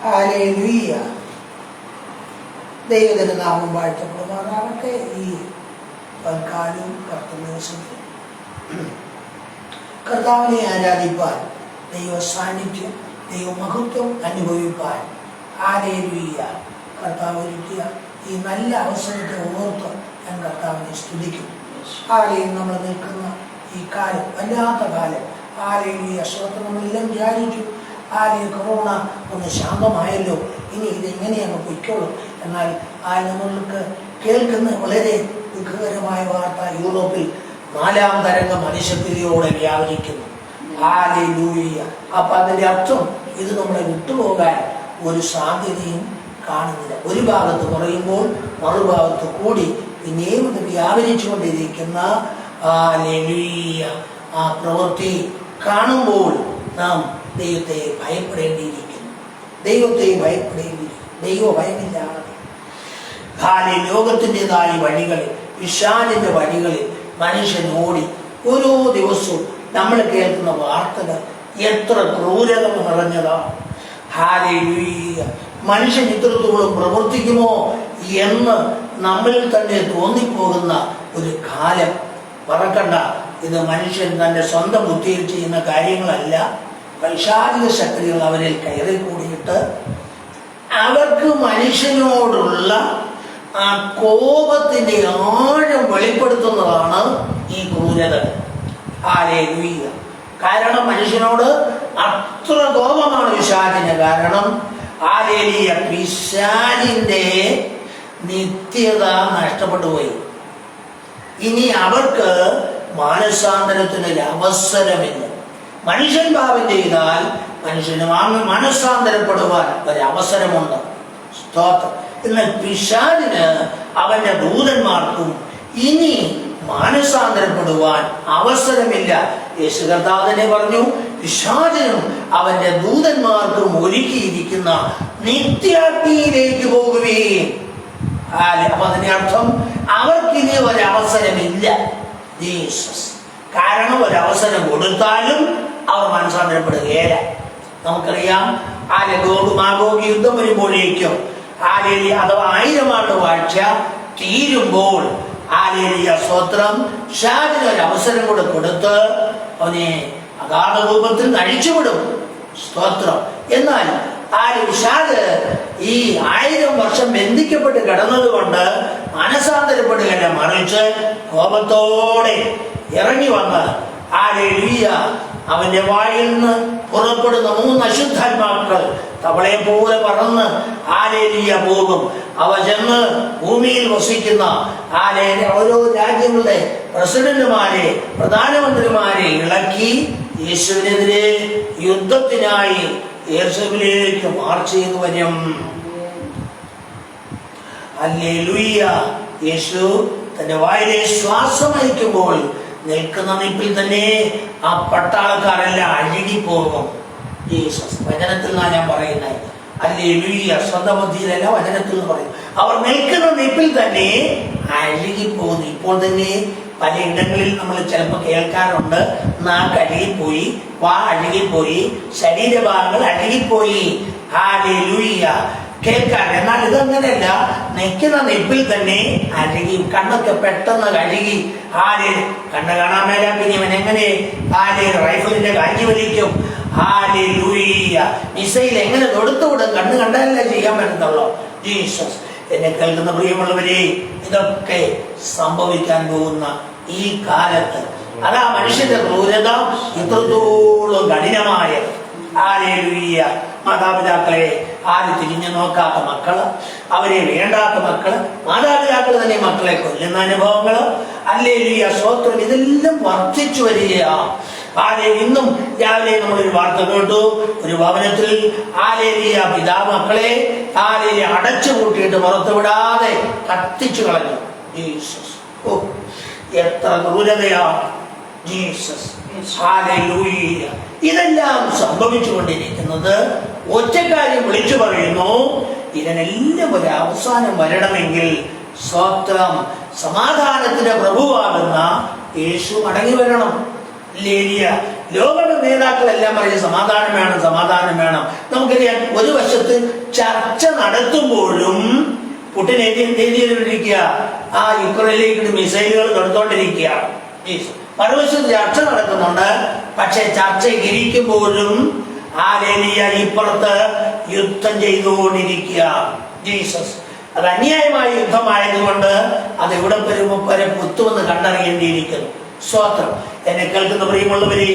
Hallelujah. ദൈവത്തിന്റെ നാമം വാഴ്ത്തപ്പെടുമാറാകട്ടെ. ഈ കാലവും കർത്തവ്യത്തിൽ കർത്താവിനെ ആരാധിപ്പാൻ, ദൈവ സാന്നിധ്യം, ദൈവമഹത്വം അനുഭവിപ്പാൻ ഹല്ലേലൂയ കർത്താവ് ഒരുക്കിയ ഈ നല്ല അവസരത്തെ ഓർത്ത് ഞാൻ കർത്താവിനെ സ്തുതിക്കും. ആലയം നമ്മൾ നിൽക്കുന്ന ഈ കാലം വല്ലാത്ത കാലം. ഹല്ലേലൂയ സ്തോത്രം. നമ്മളെല്ലാം വിചാരിച്ചു ആലയം കൊറോണ ഒന്ന് ശാന്തമായല്ലോ, ഇനി ഇതെങ്ങനെ അങ്ങ് പൊയ്ക്കോളും. എന്നാൽ നമ്മൾക്ക് കേൾക്കുന്ന വളരെ ദുഃഖകരമായ വാർത്ത, യൂറോപ്പിൽ 4ാം തരംഗം മനുഷ്യത്തിലൂടെ വ്യാപരിക്കുന്നു. ഹല്ലേലൂയ. അപ്പൊ അതിന്റെ അർത്ഥം ഇത് നമ്മളെ വിട്ടുപോകാൻ ഒരു സാധ്യതയും കാണുന്നില്ല. ഒരു ഭാഗത്ത് കുറയുമ്പോൾ മറുഭാഗത്ത് കൂടി പിന്നെയും ഇത് വ്യാപരിച്ചുകൊണ്ടിരിക്കുന്ന ആ പ്രവൃത്തി കാണുമ്പോൾ നാം ദൈവത്തെ ഭയപ്പെടേണ്ടിയിരിക്കുന്നു. ദൈവത്തെ ഭയപ്പെടേണ്ടിയിരിക്കുന്നു. ദൈവഭയമില്ലാതെ ലോകത്തിൻ്റെതായ വഴികളിൽ, പിശാചിന്റെ വഴികളിൽ മനുഷ്യൻ ഓടി. ഓരോ ദിവസവും നമ്മൾ കേൾക്കുന്ന വാർത്തകൾ എത്ര ക്രൂരത നിറഞ്ഞതാണ്. ഹല്ലേലൂയ. മനുഷ്യൻ ഇത്രത്തോളം പ്രവർത്തിക്കുമോ എന്ന് നമ്മളിൽ തന്നെ തോന്നിപ്പോകുന്ന ഒരു കാലം. മറക്കണ്ട, ഇത് മനുഷ്യൻ തന്റെ സ്വന്തം ബുദ്ധിയിൽ ചെയ്യുന്ന കാര്യങ്ങളല്ല. പൈശാചിക ശക്തികൾ അവരിൽ കയറി കൂടിയിട്ട് അവർക്ക് മനുഷ്യനോടുള്ള ആ കോപത്തിന്റെ ആഴം വെളിപ്പെടുത്തുന്നതാണ് ഈ ക്രൂരത. ഹല്ലേലൂയ. കാരണം മനുഷ്യനോട് അത്ര കോപമാണ് പിശാചിന്. കാരണം ഹല്ലേലൂയ പിശാചിന്റെ നിത്യത നഷ്ടപ്പെട്ടു പോയി. ഇനി അവർക്ക് മാനസാന്തരത്തിനൊരു അവസരമില്ല. മനുഷ്യൻ പാപം ചെയ്താൽ മനുഷ്യന് മനസ്സാന്തരപ്പെടുവാൻ ഒരവസരമുണ്ട്. സ്തോത്രം. എന്നാൽ പിശാചിന് അവന്റെ ദൂതന്മാർക്കും ഇനി മാനസാന്തരപ്പെടുവാൻ അവസരമില്ല. യേശു കർത്താവ് തന്നെ പറഞ്ഞു, പിശാചിനും അവന്റെ ദൂതന്മാർക്കും ഒരുക്കിയിരിക്കുന്ന നിത്യാഗ്നിയിലേക്ക് പോകുകയും. അപ്പൊ അതിന്റെ അർത്ഥം അവർക്കിനി ഒരവസരമില്ല. ജീസസ്. കാരണം ഒരവസരം കൊടുത്താലും അവർ മനസ്സാന്തരപ്പെടുകയില്ല. നമുക്കറിയാം ഗോഗ് യുദ്ധം വരുമ്പോഴേക്കും അഥവാ 1000 ആണ്ട് വാഴ്ച തീരുമ്പോൾ സ്വത്രം ഷാജിന് ഒരു അവസരം കൂടെ കൊടുത്ത് അവനെ അഗാധ രൂപത്തിൽ നഴിച്ചുവിടും. സ്തോത്രം. എന്നാൽ ഷാജ് ഈ 1000 വർഷം ബന്ധിക്കപ്പെട്ട് കിടന്നത് കൊണ്ട് മനസാന്തരപ്പെടുകയല്ല, മറിച്ച് കോപത്തോടെ ഇറങ്ങി വന്ന് അവന്റെ വായിൽ നിന്ന് പുറപ്പെടുന്ന 3 അശുദ്ധാത്മാക്കൾ തവളയെ പോലെ പറന്ന് പോകും. അവ ചെന്ന് ഭൂമിയിൽ വസിക്കുന്ന ഓരോ രാജ്യങ്ങളുടെ പ്രസിഡന്റുമാരെ, പ്രധാനമന്ത്രിമാരെ ഇളക്കി യേശുവിനെതിരെ യുദ്ധത്തിനായി യെരൂശലേമിലേക്ക് മാർച്ച് ചെയ്തു വരും. ഹല്ലേലൂയ. യേശു തന്റെ വായിലെ ശ്വാസം അയക്കുമ്പോൾ നിൽക്കുന്ന നിപ്പിൽ തന്നെ ആ പട്ടാളക്കാരെല്ലാം അഴുകിപ്പോകും. ജീസസ്. വചനത്തിൽ നിന്നാണ് ഞാൻ പറയുന്നത്. ഹല്ലേലൂയ. സ്വന്തം ബുദ്ധിയിലല്ല, വചനത്തിൽ നിന്ന് പറയും. അവർ നിൽക്കുന്ന നിപ്പിൽ തന്നെ അഴുകിപ്പോകുന്നു. ഇപ്പോൾ തന്നെ പലയിടങ്ങളിൽ നമ്മൾ ചിലപ്പോൾ കേൾക്കാറുണ്ട്, നാക്ക് അഴുകിപ്പോയി, വാ അഴുകിപ്പോയി, ശരീരഭാഗങ്ങൾ അഴുകിപ്പോയി. ഹല്ലേലൂയ. കേൾക്കാൻ. എന്നാൽ ഇതങ്ങനെയല്ല. നിൽക്കുന്ന നിപ്പിൽ തന്നെ അഴുകി. കണ്ണൊക്കെ പെട്ടെന്ന് കഴുകി. കണ്ണ് കാണാൻ മേല പിന്നെ ഇവൻ എങ്ങനെ റൈഫിളിന്റെ കാഞ്ചി വലിക്കും? ഹല്ലേലൂയ. മിസൈൽ എങ്ങനെ തൊടുത്തുവിടും? കണ്ണ് കണ്ടാലല്ലേ ചെയ്യാൻ പറ്റത്തുള്ളൂ. ജീസസ്. എന്നെ കേൾക്കുന്ന പ്രിയമുള്ളവരെ, ഇതൊക്കെ സംഭവിക്കാൻ പോകുന്ന ഈ കാലത്ത് അതാ മനുഷ്യന്റെ ക്രൂരത ഇത്രത്തോളം കഠിനമായത്. ഹല്ലേലൂയ. മാതാപിതാക്കളെ തിരിഞ്ഞു നോക്കാത്ത മക്കള്, അവരെ വേണ്ടാത്ത മക്കള്, മാതാപിതാക്കൾ തന്നെ മക്കളെ കൊല്ലുന്ന അനുഭവങ്ങള്. ഹല്ലേലൂയ. സ്തോത്രം. ഇതെല്ലാം വർദ്ധിച്ചു വരികയാണ്. ഇന്നും രാവിലെ നമ്മളൊരു വാർത്ത കേട്ടു. ഒരു ഭവനത്തിൽ പിതാവ് മക്കളെ അടച്ചു കൂട്ടിയിട്ട് പുറത്തു വിടാതെ കത്തിച്ചു കളഞ്ഞു. ജീസസ്. ഓ, എത്ര ക്രൂരതയാണ്. ജീസസ്. ഹല്ലേലൂയ. ഇതെല്ലാം സംഭവിച്ചുകൊണ്ടിരിക്കുന്നത് ഒറ്റക്കാര്യം വിളിച്ചു പറയുന്നു, ഇതിനെല്ലാം ഒരു അവസാനം വരണമെങ്കിൽ സ്തോത്രം, സമാധാനത്തിന്റെ പ്രഭുവാകുന്ന യേശു മടങ്ങി വരണം. ലോകയുടെ നേതാക്കളെല്ലാം പറയും സമാധാനം വേണം, സമാധാനം വേണം. നമുക്കറിയാം, ഒരു വശത്ത് ചർച്ച നടത്തുമ്പോഴും പുടിൻ എഴുതിയിരിക്കുക, ആ യുക്രൈനിലേക്ക് മിസൈലുകൾ തൊടുത്തോണ്ടിരിക്കുക. മറുവശത്ത് ചർച്ച നടക്കുന്നുണ്ട്, പക്ഷെ ചർച്ച ഇരിക്കുമ്പോഴും ഇപ്പുറത്ത് യുദ്ധം ചെയ്തുകൊണ്ടിരിക്കുക. ജീസസ്, അത് അന്യായമായ യുദ്ധമായതുകൊണ്ട് അത് ഇവിടെ വരെ പുത്തുവെന്ന് കണ്ടറിയേണ്ടിയിരിക്കുന്നു. സ്തോത്രം. എന്നെ കേൾക്കുന്ന പ്രിയമുള്ളവരെ,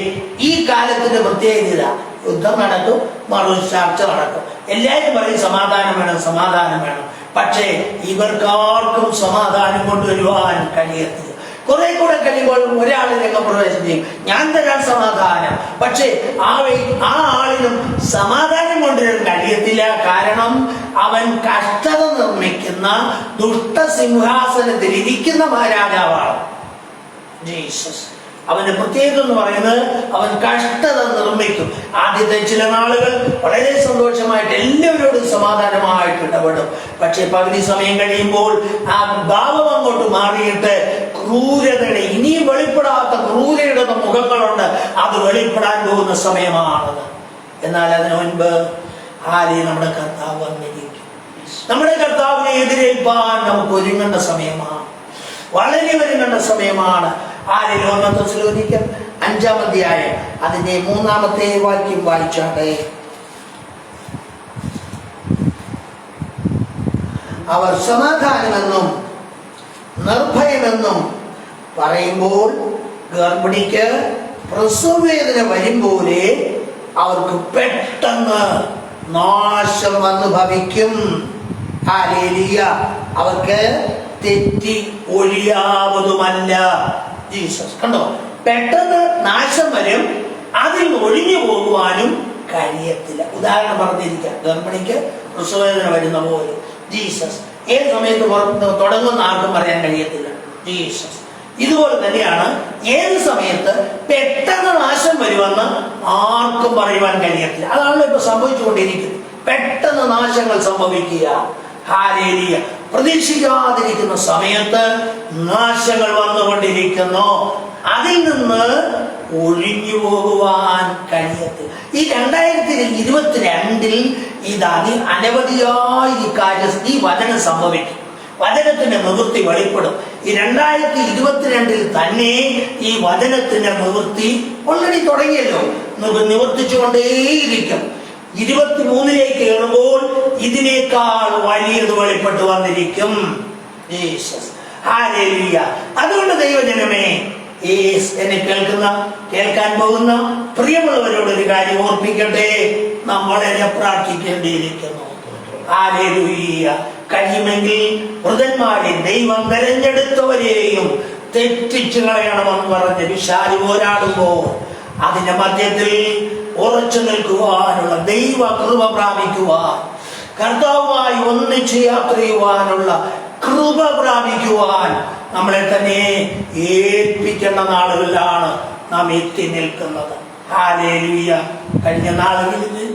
ഈ കാലത്തിന്റെ പ്രത്യേകത യുദ്ധം നടക്കും, മറു ചർച്ച നടക്കും. എല്ലാവരും പറയും സമാധാനം വേണം, സമാധാനം വേണം. പക്ഷേ ഇവർക്കാർക്കും സമാധാനം കൊണ്ടുവരുവാൻ കഴിയത്തില്ല. കുറെ കൂടെ കഴിയുമ്പോൾ ഒരാൾ രംഗപ്രവേശം ചെയ്യും, ഞാൻ തരാൻ സമാധാനം. പക്ഷേ ആ ആളിനും സമാധാനം കൊണ്ടുവരാൻ കഴിയത്തില്ല. കാരണം അവൻ കഷ്ടത നിർമ്മിക്കുന്ന ദുഷ്ടസിംഹാസനത്തിൽ ഇരിക്കുന്ന മഹാരാജാവാണ്. ജീസസ്. അവന്റെ പ്രത്യേകത എന്ന് പറയുന്നത് അവൻ കഷ്ടത നിർമ്മിക്കും. ആദ്യത്തെ ചില നാളുകൾ വളരെ സന്തോഷമായിട്ട് എല്ലാവരോടും സമാധാനമായിട്ട് ഇടപെടും. പക്ഷെ പകുതി സമയം കഴിയുമ്പോൾ ആ ഭാവം അങ്ങോട്ട് മാറിയിട്ട് ക്രൂരതയുടെ, ഇനിയും വെളിപ്പെടാത്ത ക്രൂരയുടെ മുഖങ്ങളുണ്ട്, അത് വെളിപ്പെടാൻ പോകുന്ന സമയമാണത്. എന്നാൽ അതിനു മുൻപ് നമ്മുടെ കർത്താവ് വന്നിരിക്കും. നമ്മുടെ കർത്താവിനെ എതിരേൽപ്പാൻ നമുക്ക് ഒരുങ്ങേണ്ട സമയമാണ്, വളരെ ഒരുങ്ങേണ്ട സമയമാണ്. 1 തെസ്സലോനിക്കർ 5-ാം അധ്യായം അതിന്റെ 3-ാമത്തെ വാക്യം വായിച്ചാട്ടെ. അവർ സമാധാനമെന്നും നിർഭയമെന്നും പറയുമ്പോൾ ഗർഭിണിക്ക് പ്രസവവേദന വരും പോലെ അവർക്ക് പെട്ടെന്ന് നാശം വന്നു ഭവിക്കും. ഹല്ലേലൂയ. അവർക്ക് തെറ്റി ഒഴിയാവതുമല്ല. ജീസസ്. കണ്ടോ, പെട്ടെന്ന് നാശം വരും, അതിൽ ഒഴിഞ്ഞു പോകുവാനും കഴിയത്തില്ല. ഉദാഹരണം പറഞ്ഞിരിക്കാം, ഗർഭിണിക്ക് പ്രസവവേദന വരുന്ന പോലെ. ജീസസ്. ഏത് സമയത്ത് തുടങ്ങുന്ന ആർക്കും പറയാൻ കഴിയത്തില്ല. ജീസസ്. ഇതുപോലെ തന്നെയാണ് ഏത് സമയത്ത് പെട്ടെന്ന് നാശം വരുമെന്ന് ആർക്കും പറയുവാൻ കഴിയത്തില്ല. അതാണല്ലോ ഇപ്പൊ സംഭവിച്ചുകൊണ്ടിരിക്കുന്നത്. പെട്ടെന്ന് നാശങ്ങൾ സംഭവിക്കുക. ഹല്ലേലൂയ. പ്രതീക്ഷിക്കാതിരിക്കുന്ന സമയത്ത് നാശങ്ങൾ വന്നുകൊണ്ടിരിക്കുന്നു. അതിൽ നിന്ന് ഒഴിഞ്ഞു പോകുവാൻ കഴിയത്തില്ല. ഈ 2022 ഇത് അനവധിയായി ഈ കാര്യം, ഈ വചനം സംഭവിക്കും. വചനത്തിന്റെ നിവൃത്തി വെളിപ്പെടും. ഈ 2022 തന്നെ ഈ വചനത്തിന്റെ നിവൃത്തി ഓൾറെഡി തുടങ്ങിയല്ലോ, നിവർത്തിച്ചുകൊണ്ടേയിരിക്കും. 23 കയറുമ്പോൾ ഇതിനേക്കാൾ വലിയത് വെളിപ്പെട്ടു വന്നിരിക്കും. ജീസസ്. ഹല്ലേലൂയ. അതുകൊണ്ട് ദൈവജനമേ, എന്നെ കേൾക്കാൻ പോകുന്ന പ്രിയമുള്ളവരോട് ഒരു കാര്യം ഓർപ്പിക്കട്ടെ, നാം വളരെ പ്രാർത്ഥിക്കേണ്ടിയിരിക്കുന്നു. ഹല്ലേലൂയ. കഴിയുമെങ്കിൽ വൃതന്മാരെ, ദൈവം തെരഞ്ഞെടുത്തവരെയും തെറ്റിച്ചു കളയണമെന്ന് പറഞ്ഞ് വിശാലി പോരാടുമ്പോൾ അതിന്റെ മധ്യത്തിൽ ഉറച്ചു നിൽക്കുവാനുള്ള ദൈവ കൃപ പ്രാപിക്കുവാൻ, കർത്താവുമായി ഒന്നിച്ച് യാത്ര ചെയ്യുവാനുള്ള കൃപ പ്രാപിക്കുവാൻ നമ്മളെ തന്നെ ഏൽപ്പിക്കേണ്ട നാളുകളിലാണ് നാം എത്തി നിൽക്കുന്നത്. ഹല്ലേലൂയ. കഴിഞ്ഞ നാളുകളിൽ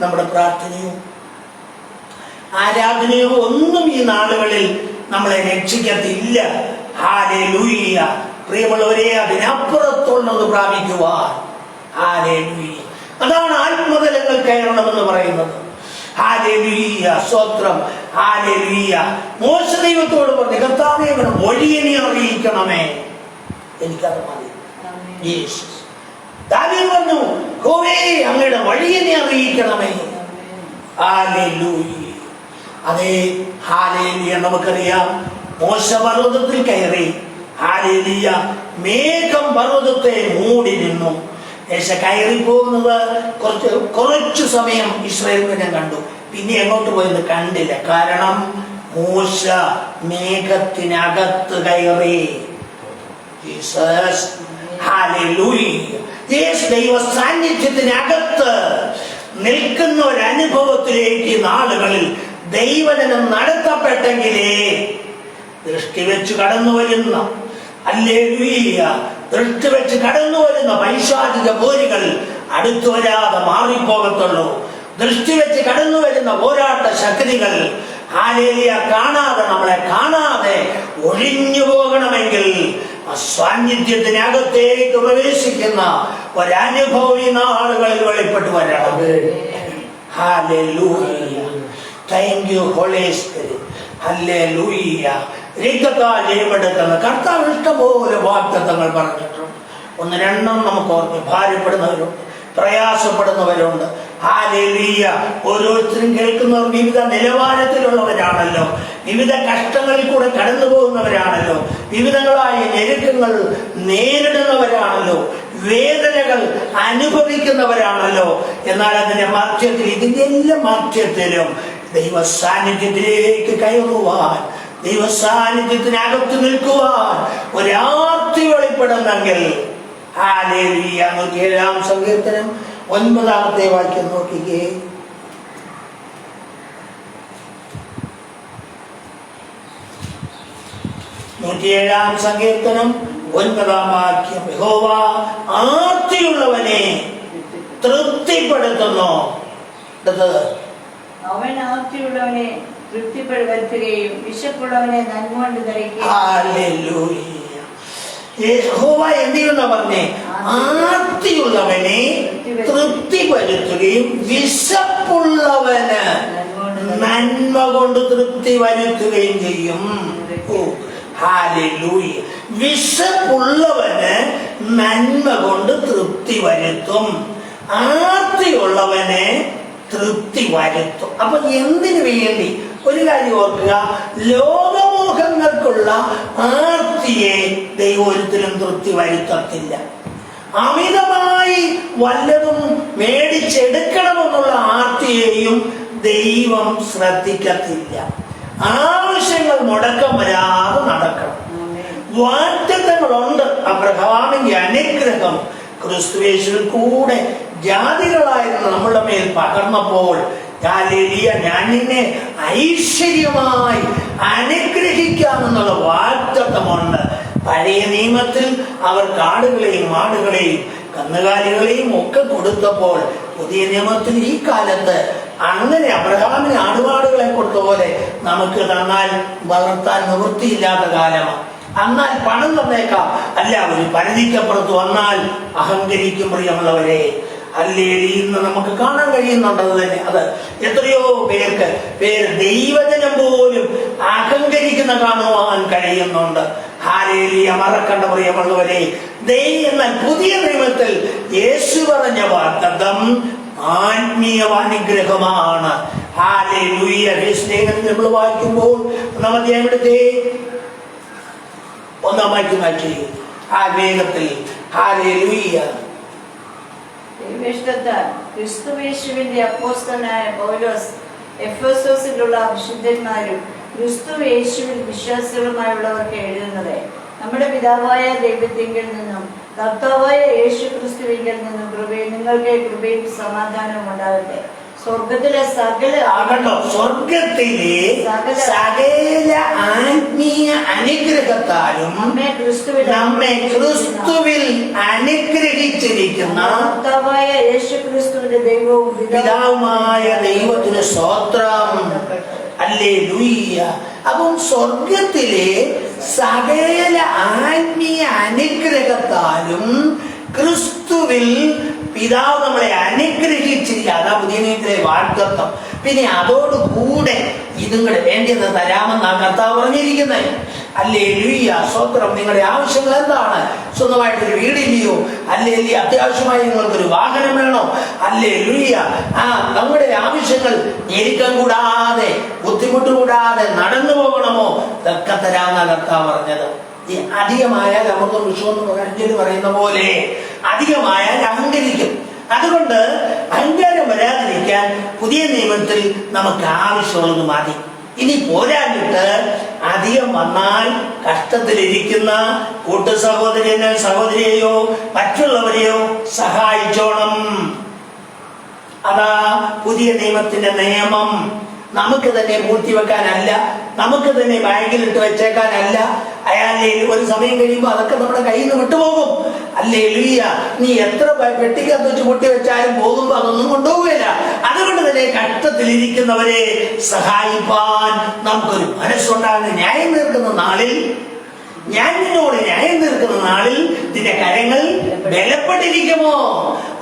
നമ്മുടെ പ്രാർത്ഥനയോ ആരാധനയോ ഒന്നും ഈ നാളുകളിൽ നമ്മളെ രക്ഷിക്കത്തില്ല. ഹല്ലേലൂയ. പ്രിയമുള്ളവരെ, അതിനപ്പുറത്തുള്ളത് പ്രാപിക്കുവാൻ. ഹല്ലേലൂയ. അതാണ് ആത്മതലങ്ങൾ കയറണമെന്ന് പറയുന്നത്. ഹല്ലേലൂയ. സ്തോത്രം. ഹല്ലേലൂയ. മോശ ദൈവത്തോട് പറഞ്ഞു, കർത്താവേ, വഴിയെ നീ അറിയിക്കണമേ, എനിക്കത് മതി. യേശുസ്. ദാവീദ് പറഞ്ഞു, യഹോവേ, അങ്ങയുടെ വഴിയെ നീ അറിയിക്കണമേ. ഹല്ലേലൂയ. അതേ, ഹല്ലേലൂയ. നമുക്കറിയാം, മോശ പർവ്വതത്തിൽ കയറി. ഹല്ലേലൂയ. മേഘം പർവ്വതത്തെ മൂടി നിന്നു. യേശ കയറി പോകുന്നത് കുറച്ചു സമയം ഇസ്രായേലിനെ കണ്ടു, പിന്നെ എങ്ങോട്ട് പോയെന്ന് കണ്ടില്ല. കാരണം മോശ മേഘത്തിനകത്ത് കയറി. ജീസസ്. ഹല്ലേലൂയ. ദൈവ സാന്നിധ്യത്തിനകത്ത് നിൽക്കുന്ന ഒരു അനുഭവത്തിലേക്ക് നാളുകളിൽ ദൈവജനം നടത്തപ്പെട്ടെങ്കിലേ ദൃഷ്ടി വെച്ച് കടന്നു വരുന്ന, ഹല്ലേലൂയ, ദൃഷ്ടി വെച്ച് കടന്നു വരുന്ന പൈശാചിക പോരുകൾ അടുത്തു വരാതെ മാറിപ്പോകത്തുള്ളൂ. ദൃഷ്ടി വെച്ച് കടന്നു വരുന്ന പോരാട്ട ശക്തികൾ ഹല്ലേലൂയ കാണാതെ, നമ്മളെ കാണാതെ ഒഴിഞ്ഞു പോകണമെങ്കിൽ സാന്നിധ്യത്തിനകത്തേക്ക് പ്രവേശിക്കുന്ന ഒരനുഭവം ഈ നാളുകളിൽ വെളിപ്പെട്ട് വരണം. ഹല്ലേലൂയ. Thank you Holy Spirit. ഹല്ലേലൂയ. രക്തത്താൽ ജയമെടുക്കുന്ന കർത്താവ് ഇഷ്ടംപോലെ വാഗ്ദത്തങ്ങൾ പറഞ്ഞിട്ടുണ്ട്. ഒന്ന് രണ്ടും നമുക്ക് ഓർമ്മ. ഭാര്യപ്പെടുന്നവരുണ്ട്, പ്രയാസപ്പെടുന്നവരുണ്ട്. ഹല്ലേലൂയ. ഓരോരുത്തരും കേൾക്കുന്നവർ വിവിധ നിലവാരത്തിലുള്ളവരാണല്ലോ, വിവിധ കഷ്ടങ്ങളിൽ കൂടെ കടന്നു പോകുന്നവരാണല്ലോ, വിവിധങ്ങളായ ഞെരുക്കങ്ങൾ നേരിടുന്നവരാണല്ലോ, വേദനകൾ അനുഭവിക്കുന്നവരാണല്ലോ. എന്നാൽ അതിന്റെ മധ്യത്തിൽ, ഇതിന്റെ എല്ലാ മധ്യത്തിലും ദൈവ സാന്നിധ്യത്തിലേക്ക് കയറുവാൻ, ദൈവ സാന്നിധ്യത്തിനകത്ത് നിൽക്കുവാൻ ഒരാർത്തി വെളിപ്പെടുന്നെങ്കിൽ, ഹല്ലേലൂയ. 107-ാം സങ്കീർത്തനം 9-ാമത്തെ വാക്യം നോക്കിക്കേ. 107-ാം സങ്കീർത്തനം 9-ാം വാക്യം. യഹോവ ആർത്തിയുള്ളവനെ തൃപ്തിപ്പെടുത്തുന്നു. അവൻ ആർത്തിയുള്ളവനെ തൃപ്തിപ്പെടുത്തുകയും വിശപ്പുള്ളവനെ നന്മ കൊണ്ട് നിറയ്ക്കുകയും. ഹല്ലേലൂയ. യഹോവ എന്ത് ചെയ്യുന്ന പറഞ്ഞേ? ആർത്തിയുള്ളവനെ തൃപ്തിപ്പെടുത്തുകയും വിശപ്പുള്ളവന് നന്മ കൊണ്ട് തൃപ്തി വരുത്തുകയും ചെയ്യും. ഹല്ലേലൂയ. വിശപ്പുള്ളവന് നന്മ കൊണ്ട് തൃപ്തി വരുത്തും, ആർത്തിയുള്ളവനെ തൃപ്തി വരുത്തും. അപ്പൊ എന്തിനു വേണ്ടി? ഒരു കാര്യം ഓർക്കുക, ലോകമോഹങ്ങൾക്കുള്ള ആർത്തിയെ ദൈവം ഒരിക്കലും തൃപ്തി വരുത്തത്തില്ല. അമിതമായി വല്ലതും മേടിച്ചെടുക്കണമെന്നുള്ള ആർത്തിയെയും ദൈവം ശ്രദ്ധിക്കത്തില്ല. ആവശ്യങ്ങൾ മുടക്കം വരാതെ നടക്കണം. വാഗ്ദത്തങ്ങളുണ്ട്. അബ്രഹാമിന്റെ അനുഗ്രഹം ക്രിസ്തുയേശുവിൽ കൂടെ ജാതികളായിരുന്ന നമ്മുടെ മേൽ പകർന്നപ്പോൾ, ഹല്ലേലൂയ, ഞാൻ നിന്നെ ഐശ്വര്യമായി അനുഗ്രഹിക്കാമെന്നുള്ള വാഗ്ദത്തമുണ്ട്. പഴയ നിയമത്തിൽ അവർ കാടുകളെയും മാടുകളെയും കന്നുകാലികളെയും ഒക്കെ കൊടുത്തപ്പോൾ, പുതിയ നിയമത്തിൽ ഈ കാലത്ത് അങ്ങനെ അബ്രഹാമിന് ആടുമാടുകളെ കൊടുത്ത പോലെ നമുക്ക് തന്നാൽ വളർത്താൻ നിവൃത്തിയില്ലാത്ത കാലമാണ്. എന്നാൽ പണം തന്നേക്കാം, അല്ല ഒരു പരിധിക്കപ്പുറത്ത് വന്നാൽ അഹങ്കരിക്കും പ്രിയമുള്ളവരെ. ഹല്ലേലൂയ. ഇന്ന് നമുക്ക് കാണാൻ കഴിയുന്നുണ്ട് അത് തന്നെ. അത് എത്രയോ പേര് ദൈവജനം പോലും അഹങ്കരിക്കുന്ന കാണുവാൻ കഴിയുന്നുണ്ട്. ഹല്ലേലൂയ. മറക്കണ്ട പ്രിയമുള്ളവരെ, എന്നാൽ പുതിയ നിയമത്തിൽ യേശു പറഞ്ഞ വാഗ്ദത്തം ആത്മീയ അനുഗ്രഹമാണ്. ഹല്ലേലൂയ. നമ്മൾ വായിക്കുമ്പോൾ നമുക്ക് എവിടുത്തെ 1-ാം വാക്യം വായിച്ചു ആ വേഗത്തിൽ. ഹല്ലേലൂയ. ക്രിസ്തുയേശുവിന്റെ അപ്പോസ്തലനായ പൗലോസ് എഫെസോസിലുള്ള വിശുദ്ധന്മാരും ക്രിസ്തുയേശുവിൽ വിശ്വാസികളുമായുള്ളവർക്ക് എഴുതുന്നത്, നമ്മുടെ പിതാവായ ദൈവത്തിങ്കിൽ നിന്നും കർത്താവായ യേശു ക്രിസ്തുവിങ്കിൽ നിന്നും നിങ്ങൾക്ക് കൃപയും സമാധാനവും ഉണ്ടാകട്ടെ. സ്വർഗത്തിലെ സകല സകല ആത്മീയ അനുഗ്രഹത്താലും നമ്മെ ക്രിസ്തുവിൽ അനുഗ്രഹിച്ചിരിക്കുന്ന കർത്താവായ യേശു ക്രിസ്തുവിന്റെ ദൈവവും പിതാവുമായ ദൈവത്തിന് സ്തോത്രം. ഹല്ലേലൂയ. അപ്പം സ്വർഗത്തിലെ സകല ആത്മീയ അനുഗ്രഹത്താലും ക്രിസ്തുവിൽ പിതാവ് നമ്മളെ അനുഗ്രഹിച്ചിരിക്കുക. അതാ പുതിയ നിയമത്തിലെ വാഗ്ദത്തം. പിന്നെ അതോടുകൂടെ ഇതും കൂടെ വേണ്ടത് തരാമെന്നാണ് കർത്താവ് പറഞ്ഞിരിക്കുന്നത്. ഹല്ലേലൂയ. സ്തോത്രം. നിങ്ങളുടെ ആവശ്യങ്ങൾ എന്താണ്? സ്വന്തമായിട്ടൊരു വീടില്ലയോ? ഹല്ലേലൂയ. അത്യാവശ്യമായി നിങ്ങൾക്കൊരു വാഹനം വേണോ? ഹല്ലേലൂയ. നമ്മുടെ ആവശ്യങ്ങൾ ഞെരുക്കം കൂടാതെ ബുദ്ധിമുട്ട് കൂടാതെ നടന്നു പോകണമോ? ഇതൊക്കെ തരാമെന്നാണ് കർത്താവ് പറഞ്ഞത്. അധികമായാൽ നമുക്ക് വിഷമെന്ന് പറയുന്ന പോലെ അധികമായാൽ അഹങ്കരിക്കും. അതുകൊണ്ട് അഹങ്കാരം വരാതിരിക്കാൻ പുതിയ നിയമത്തിൽ നമുക്ക് ആവശ്യമുള്ളത് മതി. ഇനി പോരാഞ്ഞിട്ട് അധികം വന്നാൽ കഷ്ടത്തിലിരിക്കുന്ന കൂട്ടു സഹോദരിയെയോ മറ്റുള്ളവരെയോ സഹായിച്ചോണം. അതാ പുതിയ നിയമത്തിന്റെ നിയമം. നമുക്ക് തന്നെ പൂഴ്ത്തിവെക്കാനല്ല, നമുക്ക് തന്നെ ബാങ്കിലിട്ട് വെച്ചേക്കാനല്ല. അയാളെ ഒരു സമയം കഴിയുമ്പോൾ അതൊക്കെ നമ്മുടെ കയ്യിൽ നിന്ന് വിട്ടുപോകും. ഹല്ലേലൂയ. നീ എത്ര പെട്ടിക്കകത്ത് വെച്ച് പൊട്ടി വെച്ചാലും പോകുമ്പോ അതൊന്നും കൊണ്ടുപോകില്ല. അതുകൊണ്ട് തന്നെ കഷ്ടത്തിലിരിക്കുന്നവരെ സഹായിപ്പാൻ നമുക്കൊരു മനസ്സുണ്ടാകുന്ന ന്യായം തീർക്കുന്ന നാളിൽ ഞാൻ നിന്നോട് ന്യായം തീർക്കുന്ന നാളിൽ നിന്റെ കരങ്ങൾ ബലപ്പെട്ടിരിക്കുമോ?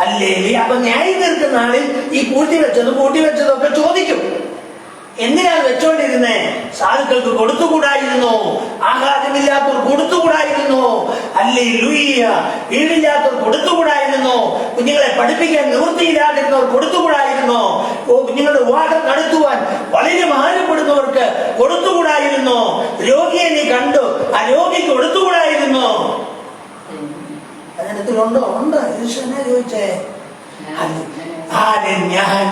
അല്ലേ? അപ്പൊ ന്യായം തീർക്കുന്ന നാളിൽ ഈ പൂട്ടിവെച്ചതൊക്കെ ചോദിക്കും. എന്തിനാണ് വെച്ചോണ്ടിരുന്നേ? സാധുക്കൾക്ക് കൊടുത്തുകൂടായിരുന്നോ? ആഹാരമില്ലാത്തവർ കൊടുത്തുകൂടായിരുന്നോ? അല്ലേ ലൂയ്യ. വീടില്ലാത്തവർ കൊടുത്തുകൂടായിരുന്നോ? കുഞ്ഞുങ്ങളെ പഠിപ്പിക്കാൻ നിവൃത്തിയില്ലാതിരുന്നവർ കൊടുത്തുകൂടായിരുന്നോ? കുഞ്ഞുങ്ങളുടെ വിവാഹം നടത്തുവാൻ വളരെ ഭാരപ്പെടുന്നവർക്ക് കൊടുത്തുകൂടായിരുന്നോ? രോഗിയെ നീ കണ്ടു, ആ രോഗിക്ക് കൊടുത്തുകൂടായിരുന്നോ? അതിനകത്തിലുണ്ടോ? ഉണ്ട്. ഈശോനെ ചോദിച്ചേ. ഞാൻ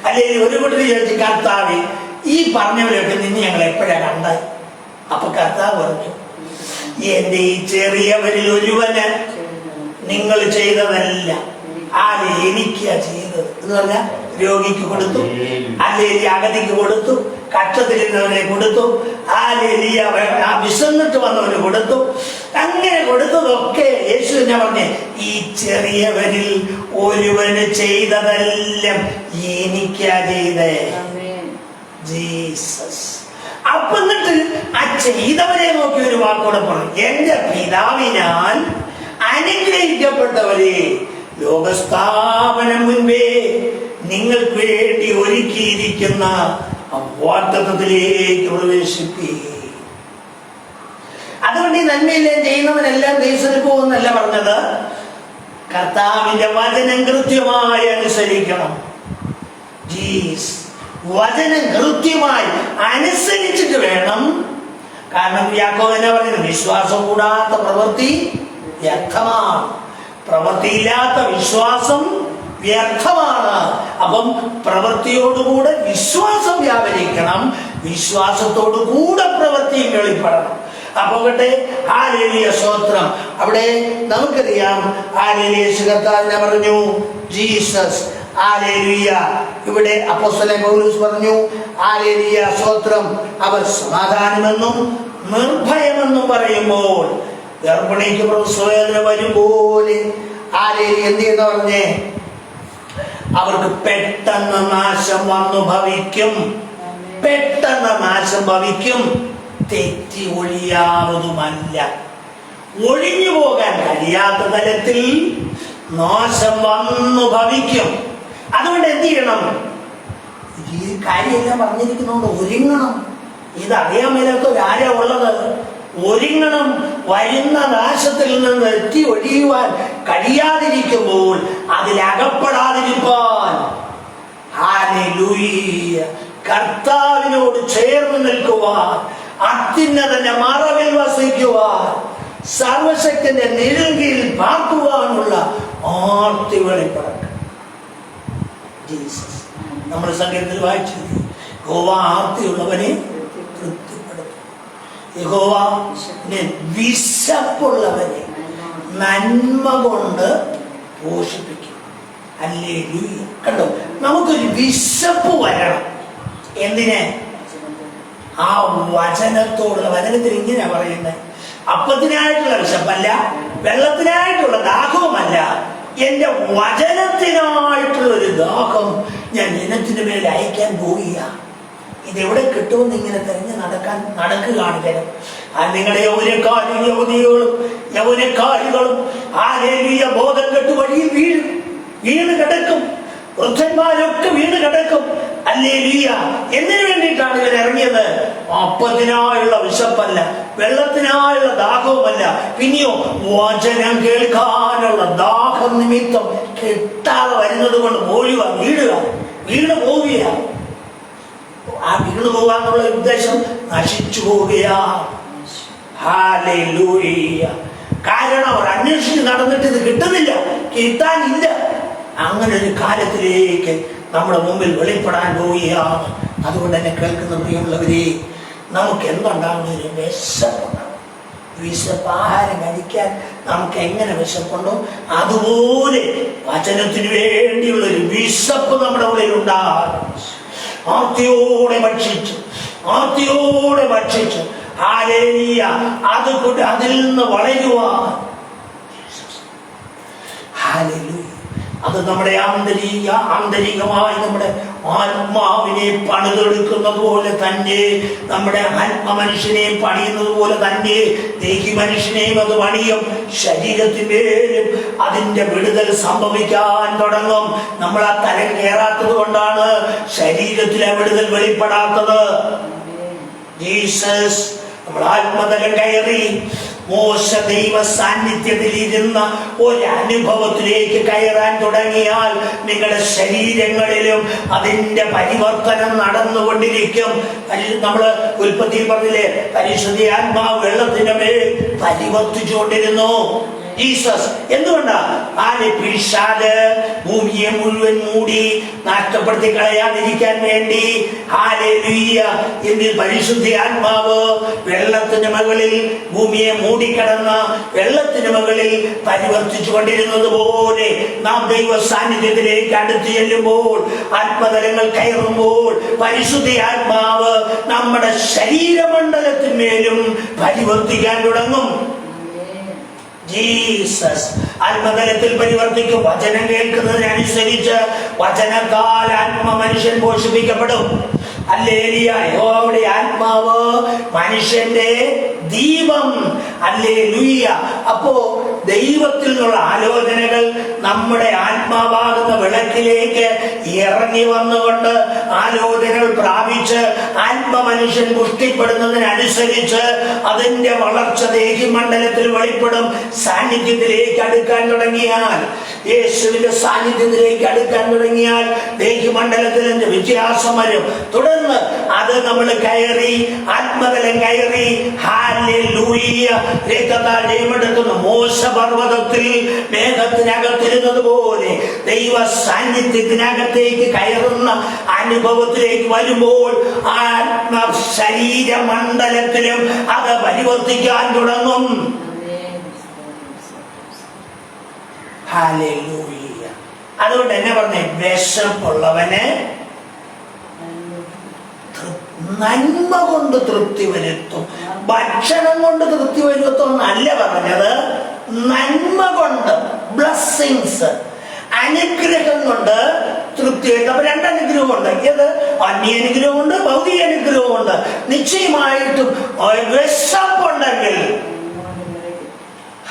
അല്ലെ ഒരു കൂട്ടർ ചോദിച്ചു, കർത്താവ് ഈ പറഞ്ഞവരൊക്കെ നിന്ന് ഞങ്ങൾ എപ്പോഴാ കണ്ടത്? അപ്പൊ കർത്താവ് പറഞ്ഞു, എന്റെ ഈ ചെറിയവരിൽ ഒരുവന് നിങ്ങൾ ചെയ്തതല്ല ആര് എനിക്കാ ചെയ്തത് എന്ന് പറഞ്ഞാൽ രോഗിക്ക് കൊടുത്തു, അല്ലേ അഗതിക്ക് കൊടുത്തു, കഷ്ടത്തിലിരുന്നവനെ കൊടുത്തു, വിശന്നിട്ട് വന്നവന് കൊടുത്തു. അങ്ങനെ കൊടുത്തതൊക്കെ യേശു തന്നെ പറഞ്ഞേ, ഈ ചെറിയവരിൽ ഒരുവന് ചെയ്തതെല്ലാം എനിക്കാ ചെയ്തേ. ജീസസ്. അപ്പൊ എന്നിട്ട് ആ ചെയ്തവരെ നോക്കി ഒരു വാക്കോടെ പറഞ്ഞു, എന്റെ പിതാവിനാൽ അനുഗ്രഹിക്കപ്പെട്ടവരെ ലോകസ്ഥാപനം മുൻപേ നിങ്ങൾക്ക് വേണ്ടി ഒരുക്കിയിരിക്കുന്ന വാഗ്ദത്തത്തിലേക്ക് പ്രവേശിപ്പി. അതുകൊണ്ട് ഈ നന്മയെല്ലാം ചെയ്യുന്നവനെല്ലാം ദേശത്ത് പോകുന്നല്ല പറഞ്ഞത്, കർത്താവിന്റെ വചനം കൃത്യമായി അനുസരിക്കണം. വചനം കൃത്യമായി അനുസരിച്ചിട്ട് വേണം. കാരണം യാക്കോബ് എന്നാ പറയുന്നത്? വിശ്വാസം കൂടാത്ത പ്രവൃത്തി വ്യർത്ഥമാണ്, പ്രവൃത്തിയില്ലാത്ത വിശ്വാസം വ്യർത്ഥമാണ്. അപ്പം പ്രവൃത്തിയോടുകൂടെ വിശ്വാസം വ്യാപരിക്കണം, വിശ്വാസത്തോടു കൂടെ പ്രവൃത്തിയും വെളിപ്പെടണം. അപ്പൊ ഹല്ലേലൂയ സ്തോത്രം. അവിടെ നമുക്കറിയാം ഹല്ലേലൂയ കർത്താവിനെ പറഞ്ഞു ജീസസ്. ഹല്ലേലൂയ. ഇവിടെ അപ്പോസ്തലൻ പൗലോസ് പറഞ്ഞു ഹല്ലേലൂയ സ്തോത്രം, അവർ സമാധാനമെന്നും നിർഭയമെന്നും പറയുമ്പോൾ ഗർഭിണിക്ക് പ്രസവവേദന വരുമ്പോലെ ഹല്ലേലൂയ എന്ത് ചെയ്യുന്ന പറഞ്ഞേ, അവർക്ക് പെട്ടെന്ന് നാശം വന്നു ഭവിക്കും. പെട്ടെന്ന് നാശം ഭവിക്കും, തെറ്റി ഒഴിയാവതുമല്ല. ഒഴിഞ്ഞു പോകാൻ കഴിയാത്ത തരത്തിൽ നാശം വന്നു ഭവിക്കും. അതുകൊണ്ട് എന്ത് ചെയ്യണം? ഈ കാര്യമെല്ലാം പറഞ്ഞിരിക്കുന്നതുകൊണ്ട് ഒരുങ്ങണം. ഇതറിയാൻ മേലാത്തവരാരാ ഉള്ളത്? ഒരുങ്ങണം. വരുന്ന നാശത്തിൽ നിന്ന് എത്തി ഒഴിയുവാൻ കഴിയാതിരിക്കുമ്പോൾ അതിലകപ്പെടാതിരിക്കാൻ ഹല്ലേലൂയ കർത്താവിനോട് ചേർന്ന് നിൽക്കുവാൻ, അത്യുന്നതന്റെ മറവിൽ വസിക്കുവാൻ, സർവശക്തന്റെ നിഴലിൽ പാർക്കുവാനുള്ള ആർത്തി വെളിപ്പെടണം. ജീസസ്. നമ്മൾ സംഗീതത്തിൽ വായിച്ചു, യഹോവ ആർത്തിയുള്ളവനെ തൃപ്തിപ്പെടുത്തും, യഹോവ വിശപ്പുള്ളവനെ നന്മ കൊണ്ട് പോഷിപ്പിക്കും. ഹല്ലേലൂയ. കണ്ടോ, നമുക്കൊരു വിശപ്പ് വരണം. എന്തിനെ? ആ വചനത്തോടുള്ള. വചനത്തിൽ ഇങ്ങനെയാ പറയുന്നത്, അപ്പത്തിനായിട്ടുള്ള വിശപ്പല്ല, വെള്ളത്തിനായിട്ടുള്ള ദാഹവുമല്ല, എന്റെ വചനത്തിനായിട്ടുള്ള ഒരു ദാഹം ഞാൻ ജനത്തിന് മേൽ അയക്കാൻ പോവുക. ഇതെവിടെ കിട്ടുമെന്ന് ഇങ്ങനെ തെരഞ്ഞു നടക്കുകയാണ് ജനം. നിങ്ങളുടെ യൗവനക്കാരികളും ഹല്ലേലൂയ ബോധം കെട്ട് വഴിയിൽ വീണ് കിടക്കും. വൃദ്ധന്മാരൊക്കെ വീണ് കിടക്കും. ഹല്ലേലൂയ. എന്തിനു വേണ്ടിയിട്ടാണ് ഇവർ ഇറങ്ങിയത്? അപ്പത്തിനായുള്ള വിശപ്പല്ല, വെള്ളത്തിനായുള്ള ദാഹവുമല്ല, പിന്നെയോ വചനം കേൾക്കാനുള്ള ദാഹം നിമിത്തം കിട്ടാതെ വരുന്നത് കൊണ്ട് വീണ് പോവുക. ആ വീണ് പോകാനുള്ള ഉദ്ദേശം നശിച്ചു പോവുകയാ. ഹല്ലേലൂയ. കാരണം അവർ അന്വേഷിച്ച് നടന്നിട്ട് ഇത് കിട്ടാനില്ല. അങ്ങനെ ഒരു കാലത്തിലേക്ക് നമ്മുടെ മുമ്പിൽ വെളിപ്പെടാൻ പോവുകയാണ്. അതുകൊണ്ട് തന്നെ കേൾക്കുന്ന പ്രിയമുള്ളവരെ, നമുക്ക് എന്തുണ്ടാകുന്നതിന് വിശപ്പുണ്ടാകും. വിശപ്പ്, ആഹാരം കഴിക്കാൻ നമുക്ക് എങ്ങനെ വിശപ്പുണ്ടോ അതുപോലെ വചനത്തിന് വേണ്ടിയുള്ള ഒരു വിശപ്പ് നമ്മുടെ ഉള്ളിൽ ഉണ്ടാകും. ആർത്തിയോടെ ഭക്ഷിച്ചു ഹല്ലേലൂയ അതിൽ നിന്ന് വളരുവാൻ. ഹല്ലേലൂയ. അത് നമ്മുടെ ആന്തരികമായി നമ്മുടെ ആത്മാവിനെ പണിതെടുക്കുന്നത് പോലെ തന്നെ, നമ്മുടെ ആത്മമനുഷ്യനെ പണിയുന്നത് പോലെ തന്നെ ദേഹി മനുഷ്യനെയും അത് പണിയും. ശരീരത്തിന്മേലും അതിന്റെ വിടുതൽ സംഭവിക്കാൻ തുടങ്ങും. നമ്മൾ ആ തലം കയറാത്തത് കൊണ്ടാണ് ശരീരത്തിലെ വിടുതൽ വെളിപ്പെടാത്തത്. ജീസസ് നമ്മൾ ആത്മതലം കയറി മോശ ദൈവ സാന്നിധ്യത്തിൽ ഇരുന്ന ഒരനുഭവത്തിലേക്ക് കയറാൻ തുടങ്ങിയാൽ നിങ്ങളുടെ ശരീരങ്ങളിലും അതിന്റെ പരിവർത്തനം നടന്നുകൊണ്ടിരിക്കും. നമ്മള് ഉൽപ്പത്തിയിൽ പറഞ്ഞില്ലേ, പരിശുദ്ധ ആത്മാവ് വെള്ളത്തിന്റെ മേൽ പരിവർത്തിച്ചുകൊണ്ടിരുന്നു. ജീസസ് എന്തുകൊണ്ടാ? പിശാച് ഭൂമിയെ മുഴുവൻ മൂടി നഷ്ടപ്പെടുത്തി കളയാതിരിക്കാൻ വേണ്ടി ഹല്ലേലൂയ എന്ന് പരിശുദ്ധ ആത്മാവ് വെള്ളത്തിന് മുകളിൽ ഭൂമിയെ മൂടിക്കിടന്ന വെള്ളത്തിന് മുകളിൽ പരിവർത്തിച്ചു കൊണ്ടിരുന്നത് പോലെ നാം ദൈവ സാന്നിധ്യത്തിലേക്ക് അടുത്ത് ചെല്ലുമ്പോൾ, ആത്മതലങ്ങൾ കയറുമ്പോൾ പരിശുദ്ധ ആത്മാവ് നമ്മുടെ ശരീരമണ്ഡലത്തിന്മേലും പരിവർത്തിക്കാൻ തുടങ്ങും. ജീസസ് ആത്മതലത്തിൽ പരിവർത്തിക്കും. വചനം കേൾക്കുന്നതിനനുസരിച്ച് വചനത്താൽ ആത്മ മനുഷ്യൻ പോഷിപ്പിക്കപ്പെടും. ഹല്ലേലൂയ. യഹോവയുടെ ആത്മാവ് മനുഷ്യന്റെ ദീപം. ഹല്ലേലൂയ. അപ്പോ ദൈവത്തിൽ നിന്നുള്ള ആലോചനകൾ നമ്മുടെ ആത്മാവാകുന്ന വിളക്കിലേക്ക് ഇറങ്ങി വന്നുകൊണ്ട് ആലോചനകൾ പ്രാപിച്ച് ആത്മമനുഷ്യൻ പുഷ്ടിപ്പെടുന്നതിനനുസരിച്ച് അതിന്റെ വളർച്ച ദേഹിമണ്ഡലത്തിൽ വെളിപ്പെടും. സാന്നിധ്യത്തിലേക്ക് അടുക്കാൻ തുടങ്ങിയാൽ, യേശുവിന്റെ സാന്നിധ്യത്തിലേക്ക് അടുക്കാൻ തുടങ്ങിയാൽ ദേഹിമണ്ഡലത്തിൽ വ്യത്യാസം വരും. തുടർന്ന് അത് നമ്മൾ കയറി ആത്മതലം കയറി ഹല്ലേലൂയ രക്തത്താൽ ജയമെടുക്കുന്ന മോശ പർവ്വതത്തിൽ മേഘത്തിനകത്തിരുന്നത് പോലെ ദൈവ സാന്നിധ്യത്തിനകത്തേക്ക് കയറുന്ന അനുഭവത്തിലേക്ക് വരുമ്പോൾ ആത്മ ശരീര മണ്ഡലത്തിലും അത് പരിവർത്തിക്കാൻ തുടങ്ങും. ഹല്ലേലൂയ. അതുകൊണ്ട് എന്നെ പറഞ്ഞേ, വിശപ്പുള്ളവന് നന്മ കൊണ്ട് തൃപ്തി വരുത്തും. ഭക്ഷണം കൊണ്ട് തൃപ്തി വരുത്തും എന്നല്ല പറഞ്ഞത്, നന്മ കൊണ്ട്, ബ്ലെസ്സിങ്സ്, അനുഗ്രഹം കൊണ്ട് തൃപ്തി വരുത്തും. അപ്പൊ രണ്ടനുഗ്രഹമുണ്ട്. ഏത്? ആത്മീയ അനുഗ്രഹമുണ്ട്, ഭൗതിക അനുഗ്രഹമുണ്ട്. നിശ്ചയമായിട്ടും വിശപ്പുണ്ടെങ്കിൽ,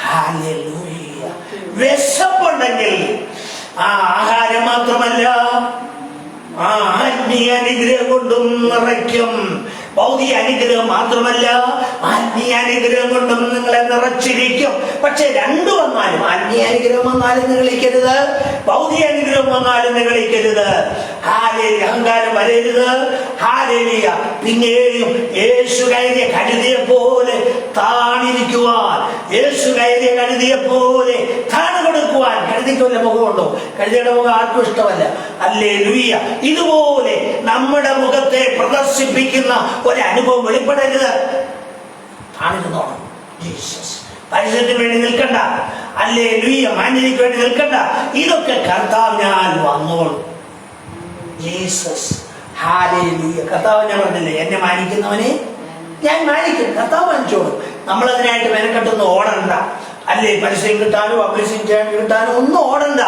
ഹല്ലേലൂയ, വിശപ്പുണ്ടെങ്കിൽ ആ ആഹാരം മാത്രമല്ല, ആത്മീയ അനുഗ്രഹം കൊണ്ടും നിറയ്ക്കും. ഭൗതിക അനുഗ്രഹം മാത്രമല്ല, ആത്മീയ അനുഗ്രഹം കൊണ്ടും നിങ്ങളെ നിറച്ചിരിക്കും. പക്ഷെ രണ്ടു വന്നാലും, ആത്മീയ അനുഗ്രഹം വന്നാലും നിങ്ങളിക്കരുത്, ഭൗതിക അനുഗ്രഹം വന്നാലും നിങ്ങളിക്കരുത്. ഹല്ലേലൂയ. അഹങ്കാരം വരരുത്. ഹല്ലേലൂയ. പിന്നെയും യേശു കയറിയ കഴുതിയെ പോലെ താണിരിക്കുവാൻ, യേശു കയറിയ കഴുതിയെ പോലെ താണു കൊടുക്കുവാൻ. കഴുതിക്കുള്ള മുഖമുണ്ടോ? കഴുതിയുടെ മുഖം ആർക്കും ഇഷ്ടമല്ല. ഹല്ലേലൂയ. ഇതുപോലെ നമ്മുടെ മുഖത്തെ പ്രദർശിപ്പിക്കുന്ന ഒരനുഭവം വെളിപ്പെടരുത്. താണിരുന്നോണം. ജീസസ്. പരിശുദ്ധത്തിന് വേണ്ടി നിൽക്കണ്ട. ഹല്ലേലൂയ. മാന്യതയ്ക്ക് വേണ്ടി നിൽക്കണ്ട. ഇതൊക്കെ കർത്താവിനാൽ വന്നോളും. ജീസസ്. ഹല്ലേലൂയ. കർത്താവ് ഞാൻ പറഞ്ഞില്ലേ, എന്നെ മാനിക്കുന്നവനെ ഞാൻ മാനിക്കും. കർത്താവ് മാനിച്ചോളും. നമ്മളതിനായിട്ട് മെനക്കെട്ടൊന്നും ഓടണ്ട. അല്ലേ, പരസ്യം കിട്ടാനോ പബ്ലിസിറ്റി കിട്ടാനോ ഒന്നും ഓടണ്ട.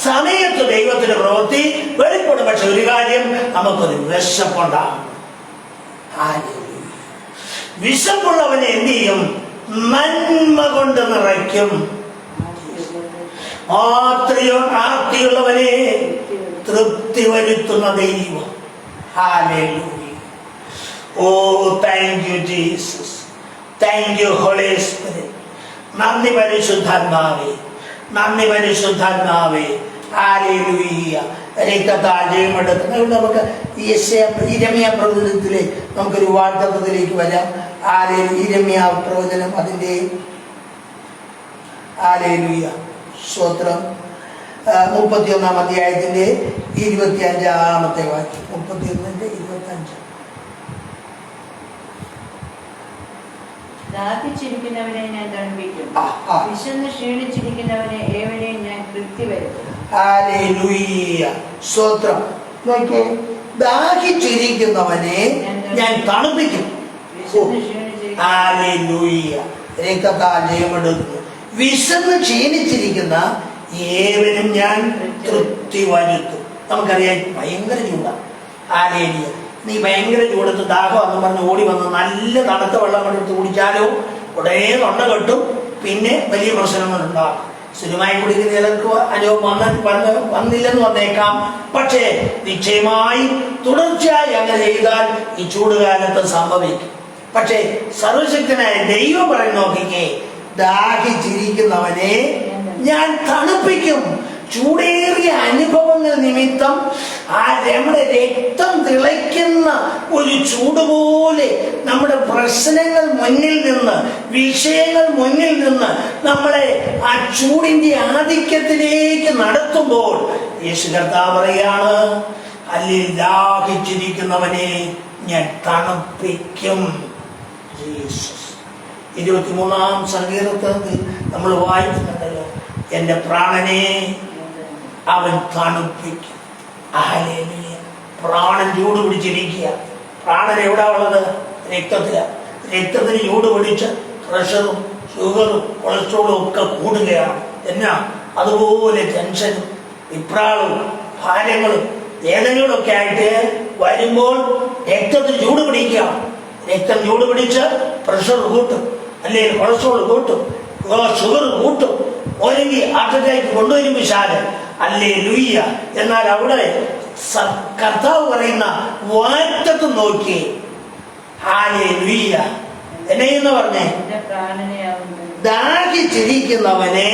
സമയത്ത് ദൈവത്തിന്റെ പ്രവൃത്തി വെളിപ്പെടും. പക്ഷെ ഒരു കാര്യം, നമുക്കൊരു വിശപ്പുണ്ടാകും. വിശപ്പുള്ളവനെ എന്ത് ചെയ്യും? നന്മ കൊണ്ട് നിറയ്ക്കും. ആർത്തിയുള്ളവനെ തൃപ്തി വരുത്തുന്ന ദൈവം. ഹല്ലേലൂയ. ഓ, thank you Jesus. Thank you Holy Spirit. നന്ദി പരിശുദ്ധാത്മാവേ, നന്ദി പരിശുദ്ധാത്മാവേ. ഹല്ലേലൂയ. രക്തത്താൽ ജയമെടുക്കുന്ന നമുക്ക് ഇരമ്യ പ്രവചനത്തിലെ നമുക്കൊരു വാഗ്ദത്തത്തിലേക്ക് വരാം. ഇരമ്യ പ്രവചനം അതിൻ്റെ ഹല്ലേലൂയ സ്തോത്രം 31-ാം അധ്യായത്തിന്റെ 25-ാമത്തെ വാക്യം. 31-ന്റെ-25. ദാഹിച്ചിരിക്കുന്നവനെ ഞാൻ തണുപ്പിക്കും, വിശന്ന് ക്ഷീണിച്ചിരിക്കുന്നവനെ ഏവനെയും ഞാൻ തൃപ്തി വരുത്തും. ഹല്ലേലൂയ സ്തോത്രം. നോക്കൂ, ദാഹിച്ചിരിക്കുന്നവനെ ഞാൻ തണുപ്പിക്കും. ഹല്ലേലൂയ. രക്തത്താൽ ജയമെടുക്കുന്നു. വിശന്ന് ക്ഷീണിച്ചിരിക്കുന്ന ഏവനും ഞാൻ തൃപ്തി വരുത്തും. നമുക്കറിയാം ഭയങ്കര ചൂടാണ്. ആലേലിയ, നീ ഭയങ്കര ചൂടത്ത് ദാഹം എന്ന് പറഞ്ഞ് ഓടി വന്ന് നല്ല തണുത്ത വെള്ളം കൊണ്ടെടുത്ത് കുടിച്ചാലോ ഉടനെ തൊണ്ട കെട്ടും, പിന്നെ വലിയ പ്രശ്നങ്ങളുണ്ടാകും. സ്ഥിരമായി കുടിക്കുന്ന ചിലർക്ക് അനുഭവം വന്നില്ലെന്ന് വന്നേക്കാം. പക്ഷേ നിശ്ചയമായും തുടർച്ചയായി അങ്ങനെ ചെയ്താൽ ഈ ചൂടുകാലത്ത് സംഭവിക്കും. പക്ഷേ സർവശക്തനായ ദൈവം പറഞ്ഞു നോക്കിക്കേ, ദാഹിച്ചിരിക്കുന്നവനെ ഞാൻ തണുപ്പിക്കും. ചൂടേറിയ അനുഭവങ്ങൾ നിമിത്തം നമ്മുടെ രക്തം തിളയ്ക്കുന്ന ഒരു ചൂട് പോലെ നമ്മുടെ പ്രശ്നങ്ങൾ മുന്നിൽ നിന്ന്, വിഷയങ്ങൾ മുന്നിൽ നിന്ന് നമ്മളെ ആ ചൂടിന്റെ ആധിക്യത്തിലേക്ക് നടത്തുമ്പോൾ യേശു കർത്താവ് പറയാണ്, അല്ലെങ്കിൽ ദാഹിച്ചിരിക്കുന്നവനെ ഞാൻ തണുപ്പിക്കും. 23-ാം സങ്കീർത്തനത്തിൽ നമ്മൾ വായിക്കുന്നുണ്ടല്ലോ, എന്റെ പ്രാണനെ അവൻ തണുപ്പിക്കും. പ്രാണൻ ചൂട് പിടിച്ചിരിക്കുക. പ്രാണൻ എവിടാ ഉള്ളത്? രക്തത്തിലാണ്. രക്തത്തിന് ചൂട് പിടിച്ച് പ്രഷറും ഷുഗറും കൊളസ്ട്രോളും ഒക്കെ കൂടുകയാണ്. എന്നാ അതുപോലെ ടെൻഷനും വിപ്രാളവും ഭാരങ്ങളും വേദനകളും ഒക്കെ ആയിട്ട് വരുമ്പോൾ രക്തത്തിന് ചൂട് പിടിക്കുക. രക്തം ചൂട് പിടിച്ച് പ്രഷർ കൂട്ടും, അല്ലെങ്കിൽ കൊളസ്ട്രോൾ കൂട്ടും, ഷുഗർ കൂട്ടും, അല്ലെങ്കിൽ ഹാർട്ട് അറ്റാക്ക് കൊണ്ടുവരും വിശാല്. അല്ലേ ലൂയ്യ. എന്നാൽ അവിടെ കർത്താവ് പറയുന്ന വാറ്റത്ത് നോക്കി, ഹാലേ ലൂയ്യ, എന്നെയെന്ന് പറഞ്ഞേ, ദാഹിച്ചിരിക്കുന്നവനെ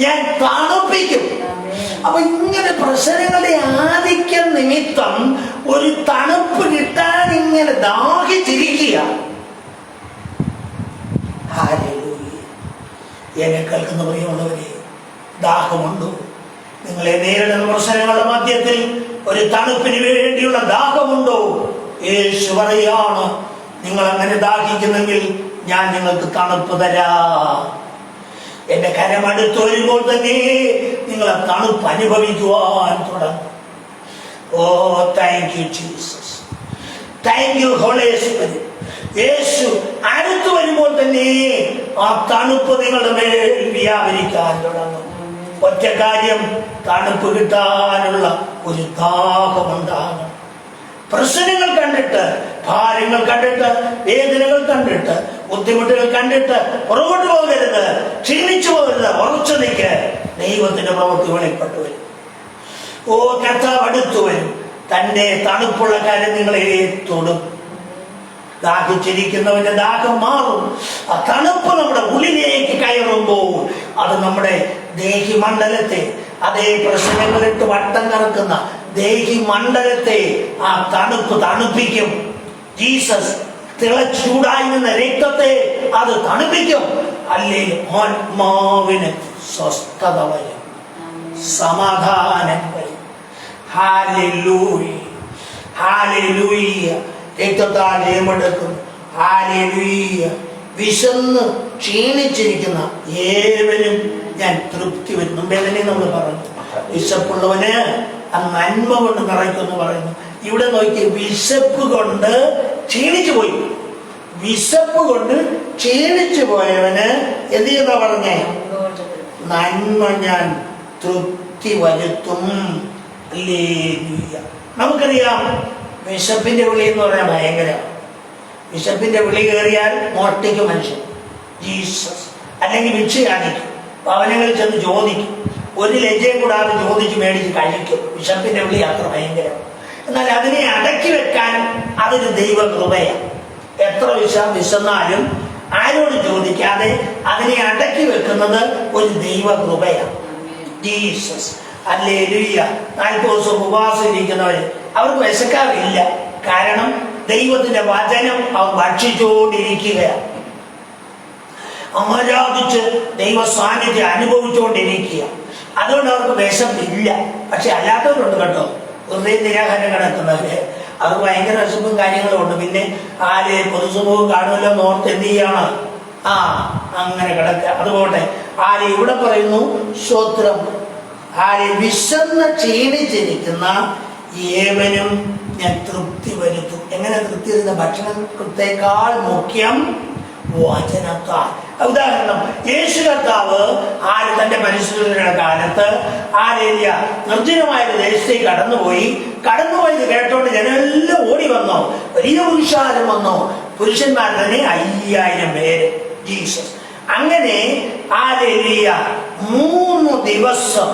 ഞാൻ തണുപ്പിക്കും. അപ്പൊ ഇങ്ങനെ പ്രശ്നങ്ങളുടെ ആധിക്യം നിമിത്തം ഒരു തണുപ്പ് കിട്ടാൻ ഇങ്ങനെ ദാഹിച്ചിരിക്കുക. എന്നെ കേൾക്കുന്ന പ്രിയമുള്ളവരെ, ദാഹമുണ്ടോ? നിങ്ങളെ നേരിടുന്ന പ്രശ്നങ്ങളുടെ മധ്യത്തിൽ ഒരു തണുപ്പിന് വേണ്ടിയുള്ള ദാഹമുണ്ടോ? യേശു പറയാണ്, നിങ്ങൾ അങ്ങനെ ദാഹിക്കുന്നെങ്കിൽ ഞാൻ നിങ്ങൾക്ക് തണുപ്പ് തരാം. എന്റെ കരം അടുത്ത് വരുമ്പോൾ തന്നെ നിങ്ങൾ ആ തണുപ്പ് അനുഭവിക്കുവാൻ തുടങ്ങും. Oh thank you Jesus, thank you Holy Spirit. യേശു അടുത്ത് വരുമ്പോൾ തന്നെ ആ തണുപ്പ് നിങ്ങളുടെ മേൽ വ്യാപരിക്കാൻ തുടങ്ങും. ഒറ്റ കാര്യം, തണുപ്പ് കിട്ടാനുള്ള ഒരു ദാഹമുണ്ടാകണം. പ്രശ്നങ്ങൾ കണ്ടിട്ട്, ഭാരങ്ങൾ കണ്ടിട്ട്, വേദനകൾ കണ്ടിട്ട്, ബുദ്ധിമുട്ടുകൾ കണ്ടിട്ട് പുറകോട്ട് പോകരുത്, ക്ഷീണിച്ചു പോകരുത്, ഉറച്ചു നിൽക്ക്. ദൈവത്തിന്റെ പ്രവൃത്തി വെളിപ്പെട്ടു വരും. ഓ കർത്താവ് അടുത്തു വരും. തന്റെ തണുപ്പുള്ള കാര്യം നിങ്ങളെ തൊടും. ദാഹിച്ചിരിക്കുന്നവന്റെ ദാഹം മാറും. ആ തണുപ്പ് നമ്മുടെ ഉള്ളിലേക്ക് കയറുമ്പോൾ അത് നമ്മുടെ ദേഹി മണ്ഡലത്തെ, അതേ പ്രശ്നങ്ങളിട്ട് വട്ടം കറക്കുന്ന ദേഹി മണ്ഡലത്തെ ആ തണുപ്പ് തണുപ്പിക്കും. ജീസസ് തിളച്ചൂടായി നിന്ന രക്തത്തെ അത് തണുപ്പിക്കും. അല്ലെങ്കിൽ ആത്മാവിന് സ്വസ്ഥത വരും, സമാധാനം വരും. Hallelujah, hallelujah. രക്തത്താൽ ജയമെടുക്കും. ഹല്ലേലൂയ. വിശന്ന് ക്ഷീണിച്ചിരിക്കുന്ന ഏവനും ഞാൻ തൃപ്തി വരുന്നു. വേദനയും നമ്മൾ പറഞ്ഞു, വിശപ്പുള്ളവന് ആ നന്മ കൊണ്ട് നിറയ്ക്കുമെന്ന് പറയുന്നു. ഇവിടെ നോക്കി, വിശപ്പ് കൊണ്ട് ക്ഷീണിച്ചു പോയി. വിശപ്പ് കൊണ്ട് ക്ഷീണിച്ചു പോയവന് എന്ത് ചെയ്യുന്ന പറഞ്ഞേ? നന്മ ഞാൻ തൃപ്തി വരുത്തും. ഹല്ലേലൂയ. നമുക്കറിയാം, വിശപ്പിന്റെ വിളി എന്ന് പറഞ്ഞാൽ ഭയങ്കരമാണ്. വിശപ്പിന്റെ വിളി കയറിയാൽ മോഷ്ടിക്കും മനുഷ്യൻ. ജീസസ് അല്ലെങ്കിൽ ഭിക്ഷ കാണിക്കും, ഭവനങ്ങളിൽ ചെന്ന് ചോദിക്കും, ഒരു ലജ്ജയും കൂടാതെ ചോദിച്ച് മേടിച്ച് കഴിക്കും. വിശപ്പിന്റെ വിളി അത്ര ഭയങ്കരം. എന്നാൽ അതിനെ അടക്കി വെക്കാൻ അതൊരു ദൈവകൃപയാണ്. എത്ര വിശന്നാലും ആരോട് ചോദിക്കാതെ അതിനെ അടക്കി വെക്കുന്നത് ഒരു ദൈവകൃപയാണ്. Jesus hallelujah. 40 ദിവസം ഉപവാസം ഇരിക്കുന്നവര് അവർക്ക് വിശക്കാറില്ല. കാരണം ദൈവത്തിന്റെ വചനം അവർ ഭക്ഷിച്ചുകൊണ്ടിരിക്കുകയാണ്, ആരാധിച്ച് ദൈവ സാന്നിധ്യം അനുഭവിച്ചുകൊണ്ടിരിക്കുക. അതുകൊണ്ട് അവർക്ക് വിശപ്പില്ല. പക്ഷെ അല്ലാത്തവരുണ്ട് കേട്ടോ, വെറുതെ നിരാഹാരം കിടക്കുന്നവര്. അവർക്ക് ഭയങ്കര വിശപ്പും കാര്യങ്ങളും ഉണ്ട്. പിന്നെ പൊതുസമൂഹം കാണുമല്ലോ നോർത്ത് എന്ത് ചെയ്യാണ്? അങ്ങനെ കിടക്കുക. അതുപോട്ടെ. ഇവിടെ പറയുന്നു, സ്തോത്രം, വിശന്ന് ക്ഷീണിച്ചിരിക്കുന്ന ഏവനും ഞാൻ തൃപ്തി വരുത്തും. എങ്ങനെ തൃപ്തി വരുന്ന? ഭക്ഷണത്തേക്കാൾ മുഖ്യം വചനത്താൽ. ഉദാഹരണം, യേശു കർത്താവ് തന്റെ പരിശുദ്ധരുടെ കാലത്ത് നിർജ്ജനമായ ദേശത്തേക്ക് കടന്നുപോയത് കേട്ടോണ്ട് ജനമെല്ലാം ഓടി വന്നോ, വലിയ പുരുഷാരം വന്നോ, പുരുഷന്മാർ തന്നെ 5000 പേര്. ജീസസ് അങ്ങനെ 3 ദിവസം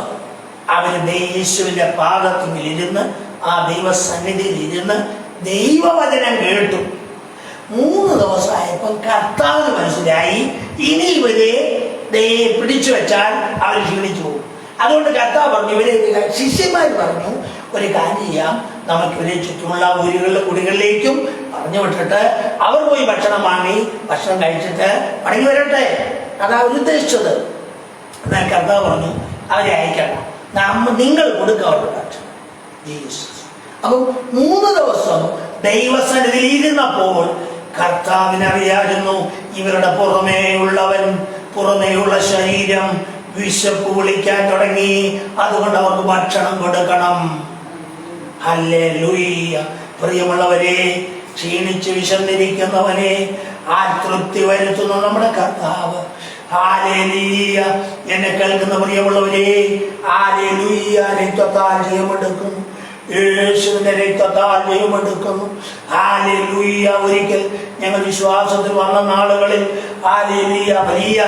അവര് യേശുവിന്റെ പാദത്തിൽ ഇരുന്ന് ആ ദൈവസന്നിധിയിൽ ഇരുന്ന് ദൈവവചനം കേട്ടു. 3 ദിവസമായപ്പോൾ കർത്താവിന് മനസ്സിലായി ഇനി ഇവരെ പിടിച്ചു വെച്ചാൽ അവർ ക്ഷീണിച്ചു പോകും. അതുകൊണ്ട് കർത്താവ് പറഞ്ഞു, ശിഷ്യന്മാർ പറഞ്ഞു, ഒരു കാര്യം ചെയ്യാം, നമുക്ക് ഇവരെ ചുറ്റുമുള്ള കുടികളിലേക്കും പറഞ്ഞു വിട്ടിട്ട് അവർ പോയി ഭക്ഷണം വാങ്ങി ഭക്ഷണം കഴിച്ചിട്ട് മടങ്ങി വരട്ടെ. അതാ അവർ ഉദ്ദേശിച്ചത്. എന്നാൽ കർത്താവ് പറഞ്ഞു, അവരെ അയക്കണം, നിങ്ങൾ കൊടുക്കുക അവരുടെ ഭക്ഷണം. ജീസസ് അപ്പം 3 ദിവസം ദൈവസന്നിധിയിൽ ഇരുന്നപ്പോൾ കർത്താവിനറിയായിരുന്നു ഇവരുടെ പുറമേയുള്ള ശരീരം വിശപ്പ് വിളിക്കാൻ തുടങ്ങി. അതുകൊണ്ട് അവർക്ക് ഭക്ഷണം കൊടുക്കണം. ഹല്ലേലൂയ. പ്രിയമുള്ളവരെ, ക്ഷീണിച്ച് വിശന്നിരിക്കുന്നവനെ തൃപ്തി വരുത്തുന്ന നമ്മുടെ കർത്താവ്. ഹല്ലേലൂയ. എന്നെ കേൾക്കുന്ന പ്രിയമുള്ളവരെ, ഹല്ലേലൂയ. രക്തത്താൽ ജയമെടുക്കുന്നു, യേശുവിന്റെ രക്തത്താൽ ജയമെടുക്കുന്നു. ഹല്ലേലൂയ. ഒരിക്കൽ ഞങ്ങൾ വിശ്വാസത്തിൽ വന്ന നാളുകളിൽ ഹല്ലേലൂയ വലിയ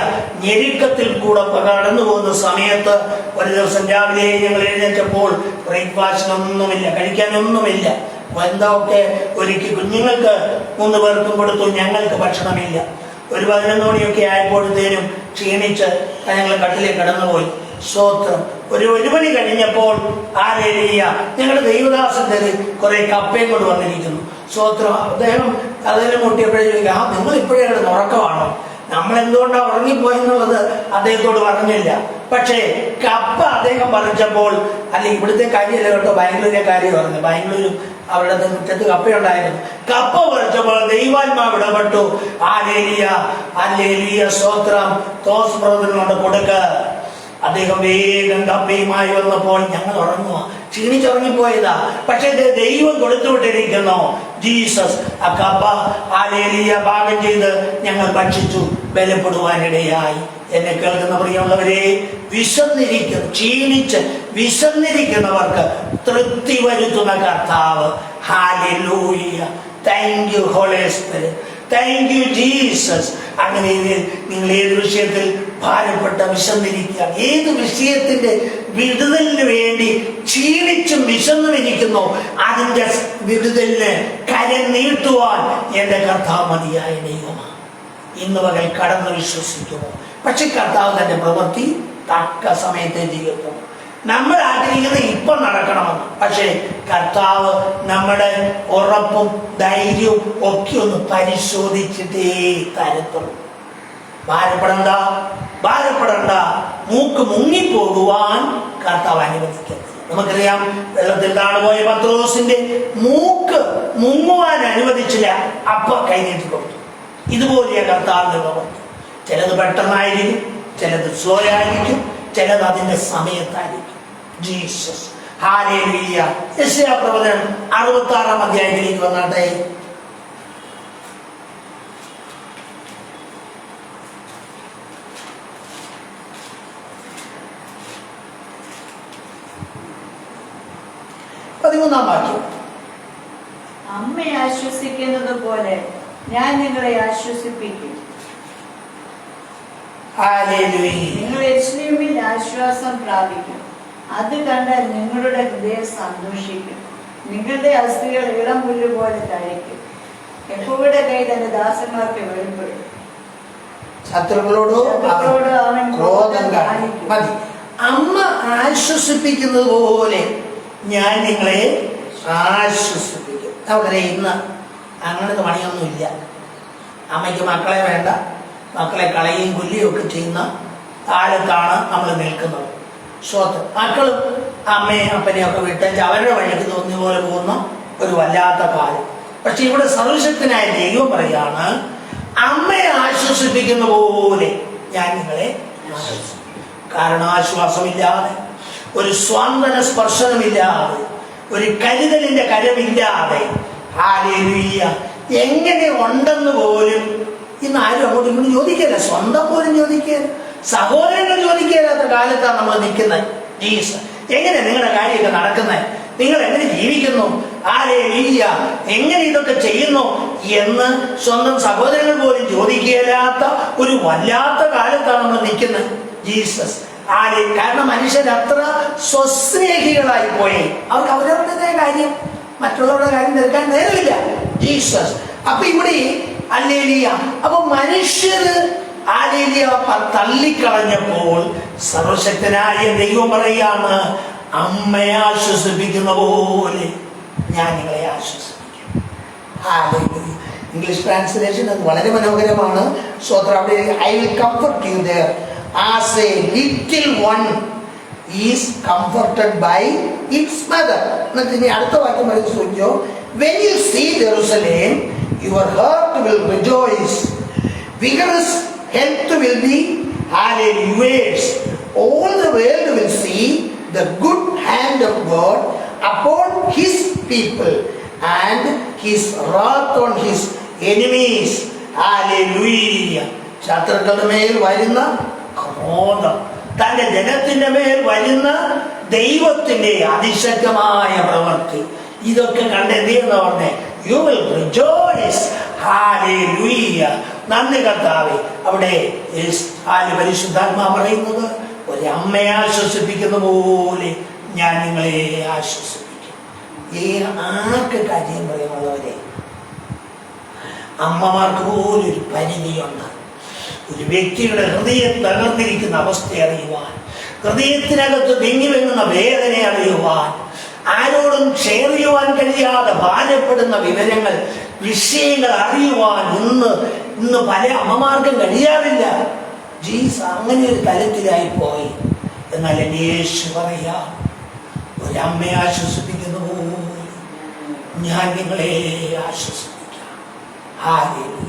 ഞെരുക്കത്തിൽ കൂടെ കടന്നു പോകുന്ന സമയത്ത് ഒരു ദിവസം രാവിലെ ഞങ്ങൾ എഴുന്നേറ്റപ്പോൾ ബ്രേക്ക്ഫാസ്റ്റിനൊന്നുമില്ല, കഴിക്കാനൊന്നുമില്ല. എന്തൊക്കെ ഒരുക്കി കുഞ്ഞുങ്ങൾക്ക് 3 പേർക്കും കൊടുത്തു, ഞങ്ങൾക്ക് ഭക്ഷണമില്ല. ഒരു 11 മണിയൊക്കെ ആയപ്പോഴത്തേനും ക്ഷീണിച്ച് ഞങ്ങൾ കട്ടിലേക്ക് കടന്നുപോയി. സ്തോത്രം. ഒരു മണി കഴിഞ്ഞപ്പോൾ ഹല്ലേലൂയ ഞങ്ങളുടെ ദൈവദാസന്റെ കുറെ കപ്പയും കൊണ്ട് വന്നിരിക്കുന്നു. സ്തോത്രം. അദ്ദേഹം അതിന് മുട്ടിയപ്പോഴേ ചോദിക്കാം, നിങ്ങൾ ഇപ്പോഴേ ഉറക്കമാണോ? നമ്മൾ എന്തുകൊണ്ടാണ് ഉറങ്ങിപ്പോയെന്നുള്ളത് അദ്ദേഹത്തോട് പറഞ്ഞില്ല. പക്ഷേ കപ്പ അദ്ദേഹം പറിച്ചപ്പോൾ, അല്ലെങ്കിൽ ഇവിടുത്തെ കാര്യമല്ല കേട്ടോ, ബാംഗ്ലൂരിലെ കാര്യം പറഞ്ഞു. ബാംഗ്ലൂരും അവരുടെ മുറ്റത്ത് കപ്പയുണ്ടായിരുന്നു. കപ്പ പറിച്ചപ്പോൾ ദൈവാത്മാവ് ഇടപെട്ടു. Hallelujah, hallelujah. സ്തോത്രം. തോസ് ബ്രദറിനോട് കൊടുക്ക. അദ്ദേഹം വേഗം കപ്പയുമായി വന്നപ്പോൾ ഞങ്ങൾ ഉറങ്ങുക, ക്ഷീണിച്ചുറങ്ങിപ്പോയതാ. പക്ഷെ ദൈവം കൊടുത്തുവിട്ടിരിക്കുന്നു. ജീസസ് ആ കപ്പ ഹല്ലേലൂയ പാകം ചെയ്ത് ഞങ്ങൾ ഭക്ഷിച്ചു, ബലപ്പെടുവാനിടയായി. എന്നെ കേൾക്കുന്ന പ്രിയമുള്ളവരെ, ക്ഷീണിച്ച് വിശന്നിരിക്കുന്നവർക്ക് തൃപ്തി വരുത്തുന്ന കർത്താവ്. ഹല്ലേലൂയ. Thank you Holy Spirit. Thank you Jesus. അങ്ങനെ നിങ്ങൾ ഏത് വിഷയത്തിൽ ഭാരപ്പെട്ട വിശന്നിരിക്കുക, ഏത് വിഷയത്തിന്റെ വിടുതലിന് വേണ്ടി ക്ഷീണിച്ചും വിശന്നും ഇരിക്കുന്നു, അതിന്റെ വിടുതലിന് കരം നീട്ടുവാൻ എന്റെ കർത്താവ് മതിയായ ദൈവമാണ്. ഇന്ന് പകൽ കടന്ന് വിശ്വസിക്കുമോ? പക്ഷെ കർത്താവ് തന്റെ പ്രവൃത്തി തക്ക സമയത്തെ ചെയ്യത്തും. നമ്മൾ ആഗ്രഹിക്കുന്നത് ഇപ്പം നടക്കണമെന്ന്. പക്ഷേ കർത്താവ് നമ്മുടെ ഉറപ്പും ധൈര്യവും ഒക്കെ ഒന്ന് പരിശോധിച്ചിട്ടേ തരത്തുള്ളൂ. ഭാരപ്പെടണ്ട. മൂക്ക് മുങ്ങിപ്പോകുവാൻ കർത്താവ് അനുവദിക്കരുത്. നമുക്കറിയാം, വെള്ളത്തിൽ താണുപോയ പത്രോസിന്റെ മൂക്ക് മുങ്ങുവാൻ അനുവദിച്ചില്ല. അപ്പ കൈനീട്ടി കൊടുത്തു. ഇതുപോലെ കർത്താവിന്റെ പ്രവൃത്തി. ചിലത് പെട്ടെന്നായിരിക്കും, ചിലത് സ്ലോ ആയിരിക്കും, ചിലത് അതിന്റെ സമയത്തായിരിക്കും. ജീസസ്. ഹല്ലേലൂയ. യെശയ്യാ പ്രവചനം 66-ാം അധ്യായത്തിലേക്ക് വന്നാട്ടെ. വാക്യം. അമ്മയെ ആശ്വസിക്കുന്നത് പോലെ ഞാൻ നിങ്ങളെ ആശ്വസിപ്പിക്കും. നിങ്ങൾ യെരൂശലേമിൽ ആശ്വാസം പ്രാപിക്കും. അത് കണ്ടാൽ നിങ്ങളുടെ ഹൃദയം സന്തോഷിക്കും. നിങ്ങളുടെ അസ്ഥികൾ ഇളം പുല്ല് പോലെ തഴയ്ക്കും. യഹോവയുടെ കൈ തന്റെ ദാസന്മാർക്ക് വെളിപ്പെടും. ശത്രുക്കളോട് അവൻ ക്രോധം കാണിക്കും. അമ്മ ആശ്വസിപ്പിക്കുന്നത് പോലെ ഞാൻ നിങ്ങളെ ആശ്വസിപ്പിക്കും. നമുക്കറിയാം, ഇന്ന് അങ്ങനത്തെ പണിയൊന്നുമില്ല. അമ്മയ്ക്ക് മക്കളെ വേണ്ട, മക്കളെ കളയുകയും കൊല്ലുകയും ഒക്കെ ചെയ്യുന്ന കാലത്താണ് നമ്മൾ നിൽക്കുന്നത്. സ്വത്ത് മക്കളും അമ്മയും അപ്പനെയും ഒക്കെ വിട്ടേച്ച് അവരുടെ വഴിക്ക് തോന്നിയ പോലെ പോകുന്ന ഒരു വല്ലാത്ത കാലം. പക്ഷെ ഇവിടെ സർവശക്തനായ ദൈവം പറയാണ്, അമ്മയെ ആശ്വസിപ്പിക്കുന്ന പോലെ ഞാൻ നിങ്ങളെ ആശ്വസിപ്പിക്കും. കാരണം ആശ്വാസമില്ലാതെ, ഒരു സ്വാന്തന സ്പർശനമില്ലാതെ, ഒരു കരുതലിന്റെ കരമില്ലാതെ ഹല്ലേലൂയ എങ്ങനെ ഉണ്ടെന്ന് പോലും ഇന്ന് ആരും അങ്ങോട്ടും ഇങ്ങോട്ടും ചോദിക്കില്ല, സ്വന്തം പോലും ചോദിക്കുകയില്ല, സഹോദരങ്ങൾ ചോദിക്കാത്ത കാലത്താണ് നമ്മൾ നിൽക്കുന്നത്. ജീസസ്, എങ്ങനെ നിങ്ങളുടെ കാര്യമൊക്കെ നടക്കുന്നത്, നിങ്ങൾ എങ്ങനെ ജീവിക്കുന്നു, ഹല്ലേലൂയ, എങ്ങനെ ഇതൊക്കെ ചെയ്യുന്നു എന്ന് സ്വന്തം സഹോദരങ്ങൾ പോലും ചോദിക്കില്ലാത്ത ഒരു വല്ലാത്ത കാലത്താണ് നമ്മൾ നിൽക്കുന്നത്. ജീസസ്, കാരണം മനുഷ്യർ അത്ര സ്വസ്നേഹികളായി പോയി. അവർക്ക് അവരവരുടെ കാര്യം, മറ്റുള്ളവരുടെ കാര്യം തിരക്കാൻ നേരമില്ല. ജീസസ്, അപ്പൊ ഇവിടെ ഹല്ലേലൂയ, അപ്പൊ മനുഷ്യര് ഹല്ലേലൂയ തള്ളിക്കളഞ്ഞപ്പോൾ സർവശക്തനായ ദൈവം പറയാണ്, അമ്മയെ ആശ്വസിപ്പിക്കുന്ന പോലെ ഞാൻ നിങ്ങളെ ആശ്വസിപ്പിക്കും. ഹല്ലേലൂയ. ഇംഗ്ലീഷ് ട്രാൻസ്ലേഷൻ അത് വളരെ മനോഹരമാണ്. സ്വോത്രം. അവിടെ I will comfort you there as a little one is comforted by its mother. എന്നിട്ട് ഇനി അടുത്ത വാക്യം മനസ്സിലാക്കിയോ, when you see Jerusalem your heart will rejoice, vigorous health will be yours, all the world will see the good hand of God upon his people and his wrath on his enemies. Hallelujah. ശത്രുക്കളുടെ മേൽ വരുന്ന ക്രോധം, തന്റെ ജനത്തിന്റെ മേൽ വരുന്ന ദൈവത്തിന്റെ അതിശക്തമായ പ്രവൃത്തി, ഇതൊക്കെ കണ്ട് എന്ത് ചെയ്യുന്ന പറഞ്ഞേ, യു വിൽ റിജോയ്സ്. ഹല്ലേലൂയ. നന്ദി കർത്താവേ. അവിടെ പരിശുദ്ധാത്മാ പറയുന്നത്, ഒരമ്മയെ ആശ്വസിപ്പിക്കുന്ന പോലെ ഞാൻ നിങ്ങളെ ആശ്വസിപ്പിക്കും. ആർക്ക് കാര്യം പറയുന്നുള്ളവരെ, അമ്മമാർക്ക് പോലും ഒരു പരിധിയുണ്ട്. ഒരു വ്യക്തിയുടെ ഹൃദയം തകർന്നിരിക്കുന്ന അവസ്ഥ അറിയുവാൻ, ഹൃദയത്തിനകത്ത് തിങ്ങി വെങ്ങുന്ന വേദന അറിയുവാൻ, ആരോടും ഷെയർ ചെയ്യുവാൻ കഴിയാതെ ഭാരപ്പെടുന്ന വിവരങ്ങൾ, വിഷയങ്ങൾ അറിയുവാൻ ഇന്ന് പല അമ്മമാർക്കും കഴിയാറില്ല. ജീസസ് അങ്ങനെ ഒരു തലത്തിലായി പോയി. എന്നാൽ എൻ്റെ യേശു പറയാം, ഒരമ്മയെ ആശ്വസിപ്പിക്കുന്ന പോലെ ഞാൻ നിങ്ങളെ ആശ്വസിപ്പിക്കാം. ഹല്ലേലൂയ.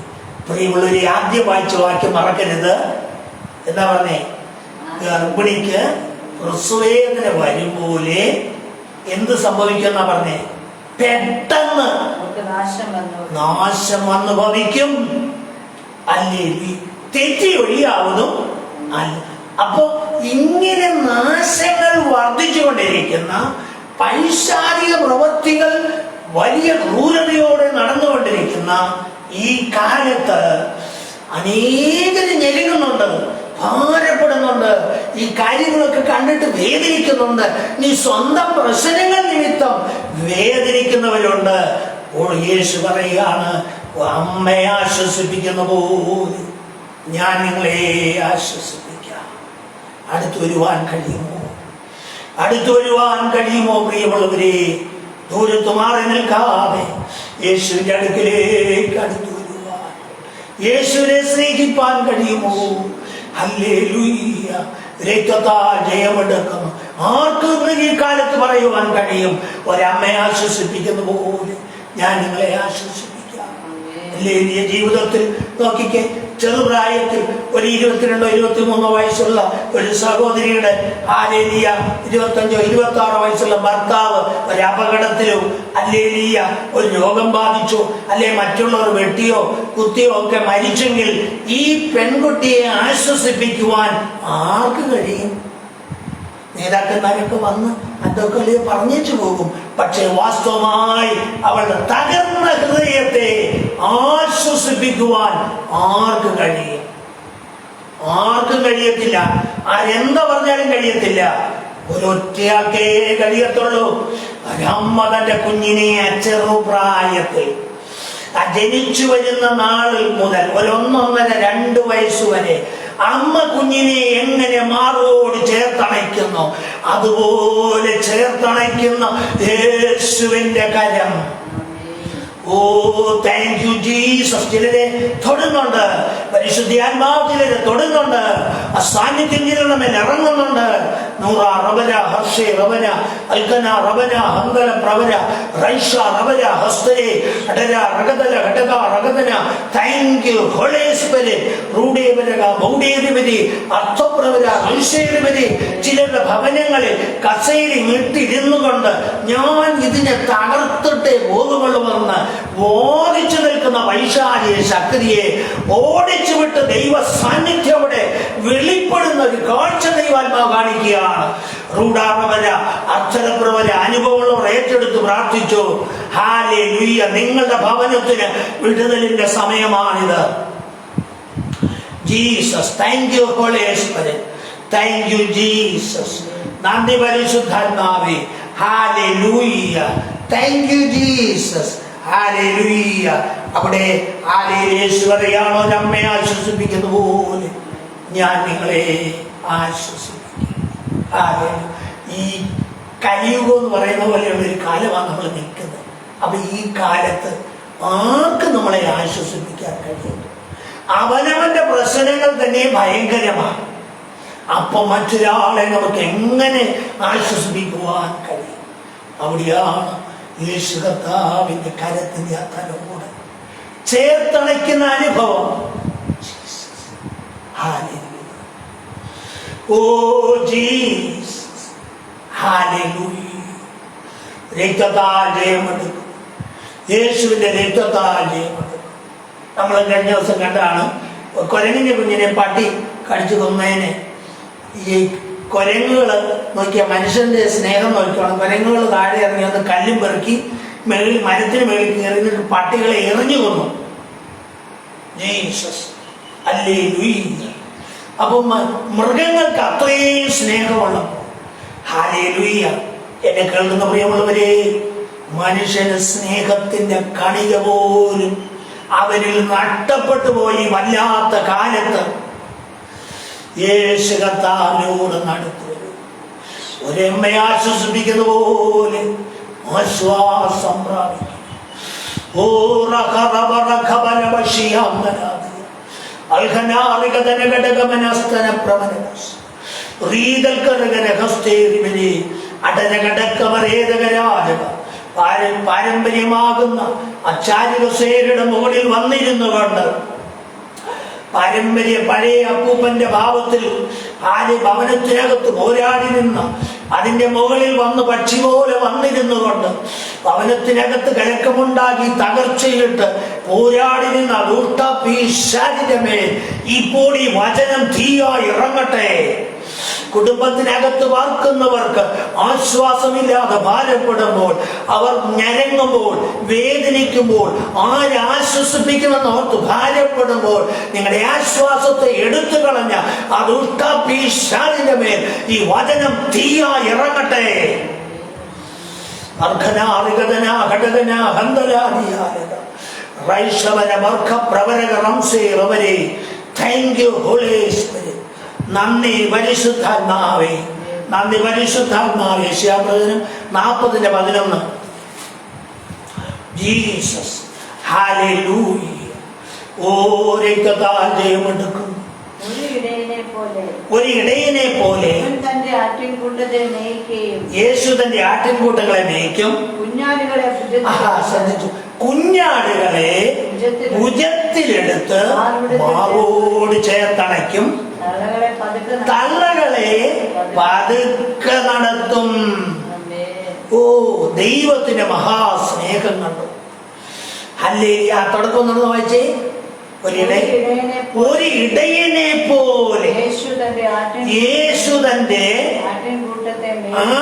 പ്രിയമുള്ളവരെ, ആദ്യം വായിച്ച വാക്യം മറക്കരുത്. എന്താ പറഞ്ഞേ, ഗർഭിണിക്ക് പ്രസവവേദന വരും പോലെ എന്ത് സംഭവിക്കുമെന്നാ പറഞ്ഞേ, പെട്ടെന്ന് നാശം വന്നു ഭവിക്കും. അല്ലേ, തെറ്റി ഒഴിയാവുന്നു അല്ല. അപ്പൊ ഇങ്ങനെ നാശങ്ങൾ വർദ്ധിച്ചുകൊണ്ടിരിക്കുന്ന പൈശാചിക പ്രവൃത്തികൾ വലിയ ക്രൂരതയോടെ നടന്നുകൊണ്ടിരിക്കുന്ന ഈ കാലത്ത് അനേകര് ഞെരുങ്ങുന്നുണ്ട്, ഭാരപ്പെടുന്നുണ്ട്, ഈ കാര്യങ്ങളൊക്കെ കണ്ടിട്ട് വേദനിക്കുന്നുണ്ട്. നീ സ്വന്തം പ്രശ്നങ്ങൾ നിമിത്തം വേദനിക്കുന്നവരുണ്ട്. യേശു പറയുകയാണ്, അമ്മയെ ആശ്വസിപ്പിക്കുന്ന പോലെ ഞാൻ നിങ്ങളെ ആശ്വസിപ്പിക്കാം. അടുത്തു വരുവാൻ കഴിയുമോ? അടുത്തു വരുവാൻ കഴിയുമോ? പ്രിയമുള്ളവരെ, ദൂരത്ത് മാറി നിൽക്കാതെ യേശുവിന്റെ അടുക്കിലേക്ക് അടുത്തു വരുവാൻ, യേശുവിനെ സ്നേഹിപ്പാൻ കഴിയുമോ? ഹല്ലേലൂയ. രക്തത്താൽ ജയമെടുക്കുന്നു. ആർക്ക് ഈ കാലത്ത് പറയുവാൻ കഴിയും, ഒരമ്മയെ ആശ്വസിപ്പിക്കുന്ന പോലെ ഞാൻ നിങ്ങളെ ആശ്വസിപ്പിക്കാം. ഹല്ലേലൂയ. ജീവിതത്തിൽ നോക്കിക്കേ, ചെറുപ്രായത്തിൽ ഒരു 22 23 വയസ്സുള്ള ഒരു സഹോദരിയുടെ, ഹല്ലേലൂയ, 25 26 വയസ്സുള്ള ഭർത്താവ് ഒരു അപകടത്തിലോ ഹല്ലേലൂയ ഒരു രോഗം ബാധിച്ചോ അല്ലെ മറ്റുള്ളവർ വെട്ടിയോ കുത്തിയോ ഒക്കെ മരിച്ചെങ്കിൽ ഈ പെൺകുട്ടിയെ ആശ്വസിപ്പിക്കുവാൻ ആർക്ക് കഴിയും? നേതാക്കന്മാരൊക്കെ വന്ന് അതൊക്കെ പറഞ്ഞേച്ചു പോകും. പക്ഷെ വാസ്തവമായി അവളുടെ തകർന്ന ഹൃദയത്തെ ആശ്വസിപ്പിക്കുവാൻ ആർക്കും കഴിയും? ആർക്കും കഴിയത്തില്ല. ആരെന്താ പറഞ്ഞാലും കഴിയത്തില്ല. ഒരൊറ്റയാൾക്കേ കഴിയത്തുള്ളൂ. ഒരമ്മ തന്റെ കുഞ്ഞിനെ ചെറുപ്രായത്തിൽ ജനിച്ചു വരുന്ന നാളിൽ മുതൽ 1 1.5 2 വയസ്സ് വരെ അമ്മ കുഞ്ഞിനെ എങ്ങനെ മാറോട് ചേർത്തണയ്ക്കുന്നു, അതുപോലെ ചേർത്തണയ്ക്കുന്ന യേശുവിന്റെ കരം. ഓ, താങ്ക് യു ജീസസ്. ചിലരെ തൊടുന്നുണ്ട്, പരിശുദ്ധാത്മാവ് ചിലരെ തൊടുന്നുണ്ട്, അസാന്നിധ്യം ചിലരുടെ മേൽ ഇറങ്ങുന്നുണ്ട്. നൂറ റബന ഹർഷേ റബന അൽക്കന റബന ഹന്തല പ്രവര റൈഷ റബന ഹസ്തേ അടര റഗദല ഘടക റഗദന. Thank you Holy Spirit. റൂഡേവരക ബൗഡേരിവരി അർത്ഥപ്രവര ഋഷേരിവരി. ചിലരുടെ ഭവനങ്ങളിൽ കസേരി നീട്ടിരുന്നു കൊണ്ട് ഞാൻ ഇതിനെ തകർത്തിട്ടേ പോകുന്നുള്ളൂ എന്ന് വാദിച്ചു നിൽക്കുന്ന വൈശാലിയ ശക്തിയെ ഓടിച്ചു വിട്ട് ദൈവ സാന്നിധ്യം അവിടെ വെളിപ്പെടുന്ന ഒരു കാഴ്ച ദൈവാത്മാവ് കാണിക്കുകയാണ്. റൂഢാറവര അക്ഷരപ്രവര അനുഭവമുള്ളവർ ഏറ്റെടുത്ത് പ്രാർത്ഥിച്ചു. ഹല്ലേലൂയ. നിങ്ങളുടെ ഭവനത്തിന് വിടുതലിന്റെ സമയമാണിത്. Jesus, thank you Holy Spirit, thank you Jesus. നന്ദി പരിശുദ്ധാത്മാവേ. ഹല്ലേലൂയ, താങ്ക് യു ജീസസ്. ഹല്ലേലൂയ. അവിടെ യേശുവരെയാണോ നമ്മെ ആശ്വസിപ്പിക്കുന്ന പോലെ ഞാൻ നിങ്ങളെ ആശ്വസിപ്പിക്കും. ഈ കലിയുഗം എന്ന് പറയുന്ന പോലെയുള്ള ഒരു കാലമാണ് നമ്മൾ നിൽക്കുന്നത്. അപ്പൊ ഈ കാലത്ത് ആർക്കും നമ്മളെ ആശ്വസിപ്പിക്കാൻ കഴിയുന്നു? അവനവന്റെ പ്രശ്നങ്ങൾ തന്നെ ഭയങ്കരമാണ്. അപ്പൊ മറ്റൊരാളെ നമുക്ക് എങ്ങനെ ആശ്വസിപ്പിക്കുവാൻ കഴിയും? അവിടെയാണ് യേശു കർത്താവിന്റെ കരത്തിന്റെ ആ തലോട് ചേർത്തണയ്ക്കുന്ന അനുഭവം. Oh Jesus, hallelujah. രക്തത്താൽ ജയമെടുക്കും, യേശുവിന്റെ രക്തത്താൽ ജയമെടുക്കും. നമ്മൾ കഴിഞ്ഞ ദിവസം കണ്ടാണ് കുരങ്ങിന്റെ കുഞ്ഞിനെ പട്ടി കടിച്ചു കൊന്നതിനെ. ഈ കുരങ്ങുകൾ നോക്കിയ മനുഷ്യന്റെ സ്നേഹം നോക്കിയാണ്. കുരങ്ങുകൾ താഴെ ഇറങ്ങി വന്ന് കല്ലും പെറുക്കി മരത്തിന് മേളിൽ കയറിയിട്ട് പട്ടികളെ എറിഞ്ഞു കൊന്നു. Jesus, hallelujah. അപ്പൊ മൃഗങ്ങൾക്ക് അത്രയും സ്നേഹമുള്ളപ്പോൾ, ഹല്ലേലൂയ, എന്നെ കേൾക്കുന്ന പ്രിയമുള്ളവരെ, മനുഷ്യന് സ്നേഹത്തിന്റെ കണിക പോലും അവരിൽ നഷ്ടപ്പെട്ടു പോയി. വല്ലാത്ത കാലത്ത് യേശു കർത്താവിനോട് നടത്തു വരും. ഒരമ്മയെ ആശ്വസിപ്പിക്കുന്ന പോലെ ആശ്വാസം പ്രാപിക്കും. ഓ പാരമ്പര്യമാകുന്ന അച്ചാര്യകസേരയുടെ മുകളിൽ വന്നിരുന്നു കൊണ്ട് പഴയ അപ്പൂപ്പന്റെ ഭാവത്തിൽ ഭവനത്തിനകത്ത് പോരാടി നിന്ന് അതിന്റെ മുകളിൽ വന്ന് പക്ഷി പോലെ വന്നിരുന്നു കൊണ്ട് ഭവനത്തിനകത്ത് കലക്കമുണ്ടാക്കി തകർച്ചയിട്ട് പോരാടി നിന്ന് ദുഷ്ടപിശാചിന്റെ മേൽ ഇപ്പോൾ ഈ വചനം തീയായി ഇറങ്ങട്ടെ. കുടുംബത്തിനകത്ത് വാർക്കുന്നവർക്ക് ആശ്വാസമില്ലാതെ ഭാരപ്പെടുമ്പോൾ, അവർ ഞരങ്ങുമ്പോൾ, വേദനിക്കുമ്പോൾ, ആരെ ആശ്വസിപ്പിക്കുമെന്ന് ഓർത്ത് ഭാരപ്പെടുമ്പോൾ നിങ്ങളുടെ ആശ്വാസത്തെ എടുത്തു കളഞ്ഞ ആ ദുഷ്ടപിശാചിന്റെ മേൽ ഈ വചനം തീയായി ഇറങ്ങട്ടെ. നന്ദി പരിശുദ്ധാത്മാവേ, നന്ദി പരിശുദ്ധാത്മാവേ. യേശയ്യാപ്രവചനം 40:11. Jesus, hallelujah. ഓ രക്തത്താൽ ജയമെടുക്കും. ഒരു ഇടയനെ പോലെ യേശു തന്റെ ആട്ടിൻകൂട്ടങ്ങളെ മേയ്ക്കും. ശ്രദ്ധിച്ചു, കുഞ്ഞാടുകളെ ഭുജത്തിലെടുത്ത് മാറോട് ചേർത്തണയ്ക്കും, തള്ളകളെ പതുക്കെ നടത്തും. ഓ ദൈവത്തിന്റെ മഹാസ്നേഹം കണ്ടു. ഹല്ലേലൂയ. ആ തുടക്കം നടന്ന് വായിച്ചേ. ഒരു ഇടയനെ പോലെ യേശു തന്റെ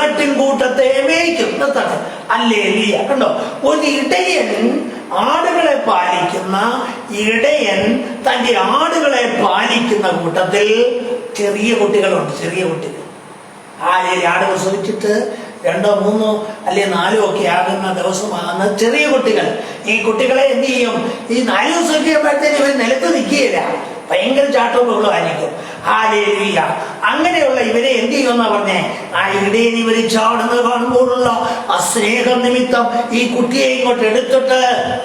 ആട്ടിൻകൂട്ടത്തെ മേയ്ക്കും. ഹല്ലേലൂയ. കണ്ടോ, ഒരു ഇടയൻ ആടുകളെ പാലിക്കുന്ന ഇടയൻ തന്റെ ആടുകളെ പാലിക്കുന്ന കൂട്ടത്തിൽ ചെറിയ കുട്ടികളുണ്ട്. ചെറിയ കുട്ടികൾ ആട് പ്രസവിച്ചിട്ട് 2, 3 അല്ലെങ്കിൽ 4 ഒക്കെ ആകുന്ന ദിവസമാകുന്ന ചെറിയ കുട്ടികൾ. ഈ കുട്ടികളെ എന്ത് ചെയ്യും? ഈ 4 ദിവസം കഴിയുമ്പോഴത്തേക്ക് ഇവർ നിലത്ത് നിൽക്കുകയില്ല, ഭയങ്കര ചാട്ടവും ബഹളമായിരിക്കും. ഹല്ലേലൂയ. അങ്ങനെയുള്ള ഇവരെ എന്ത് ചെയ്യുമെന്നാ പറഞ്ഞേ? ആ ഇടയൻ ഇവര് ചാടുന്നത് കാണുമ്പോഴുള്ള ആ സ്നേഹം നിമിത്തം ഈ കുട്ടിയെ ഇങ്ങോട്ട് എടുത്തിട്ട്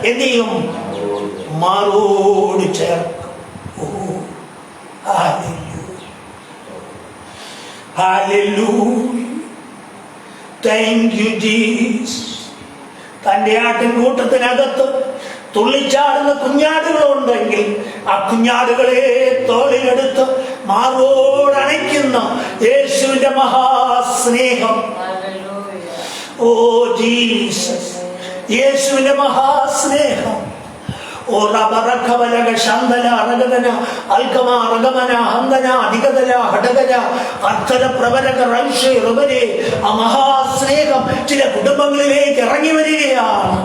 എന്ത് ചെയ്യും? മാറോട് ചേർക്കും. Oh hallelujah, hallelujah. Thank you Jesus. തന്റെ ആട്ടിൻകൂട്ടത്തിനകത്ത് തുള്ളിച്ചാടുന്ന കുഞ്ഞാടുകളുണ്ടെങ്കിൽ ആ കുഞ്ഞാടുകളെ തോളിലെടുത്ത് മാറോടണയ്ക്കുന്ന യേശുവിന്റെ മഹാസ്നേഹം. ഓ ജീസസ്, യേശുവിന്റെ മഹാസ്നേഹം. ഓ ഓ റബറഖവലക ശന്തല അറഗദന അൽകമ അറഗമന ഹന്തന അധികതല ഹടകര അർത്ഥല പ്രവരക റൈഷേ റുബരെ. ആ മഹാസ്നേഹം ചില കുടുംബങ്ങളിലേക്ക് ഇറങ്ങി വരികയാണ്.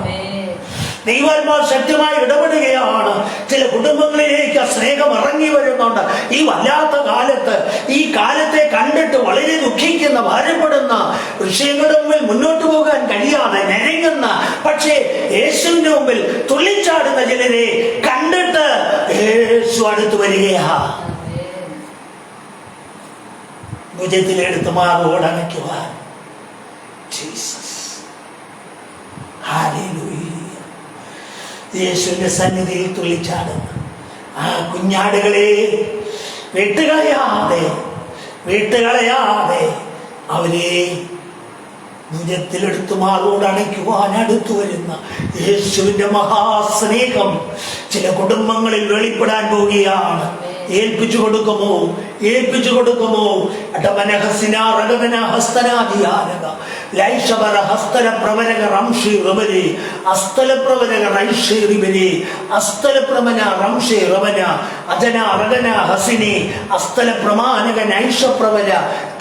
ദൈവാത്മാവ് ശക്തമായി ഇടപെടുകയാണ്. ചില കുടുംബങ്ങളിലേക്ക് ആ സ്നേഹം ഇറങ്ങി വരുന്നുണ്ട്. ഈ വല്ലാത്ത കാലത്ത്, ഈ കാലത്തെ കണ്ടിട്ട് വളരെ ദുഃഖിക്കുന്ന, ഭാരപ്പെടുന്ന, വിഷയങ്ങളുടെ മുമ്പിൽ മുന്നോട്ട് പോകാൻ കഴിയാതെ ഞെരുങ്ങുന്ന, പക്ഷേ യേശുവിന്റെ മുമ്പിൽ തുള്ളിച്ചാടുന്ന ചിലരെ കണ്ടിട്ട് യേശു അടുത്ത് വരികയാ. ഭുജത്തിലെടുത്ത് മാറോടണയ്ക്കുവാൻ. Jesus, hallelujah. യേശുവിന്റെ സന്നിധിയിൽ തുള്ളിച്ചാടുന്ന ആ കുഞ്ഞാടുകളെ വിട്ടുകളയാതെ അവരെ ഭുജത്തിലെടുത്ത് മാറോടണയ്ക്കുവാൻ അടുത്തു വരുന്ന യേശുവിന്റെ മഹാസ്നേഹം ചില കുടുംബങ്ങളിൽ വെളിപ്പെടാൻ പോവുകയാണ്. ഏൽപ്പിച്ചു കൊടുക്കുമോ?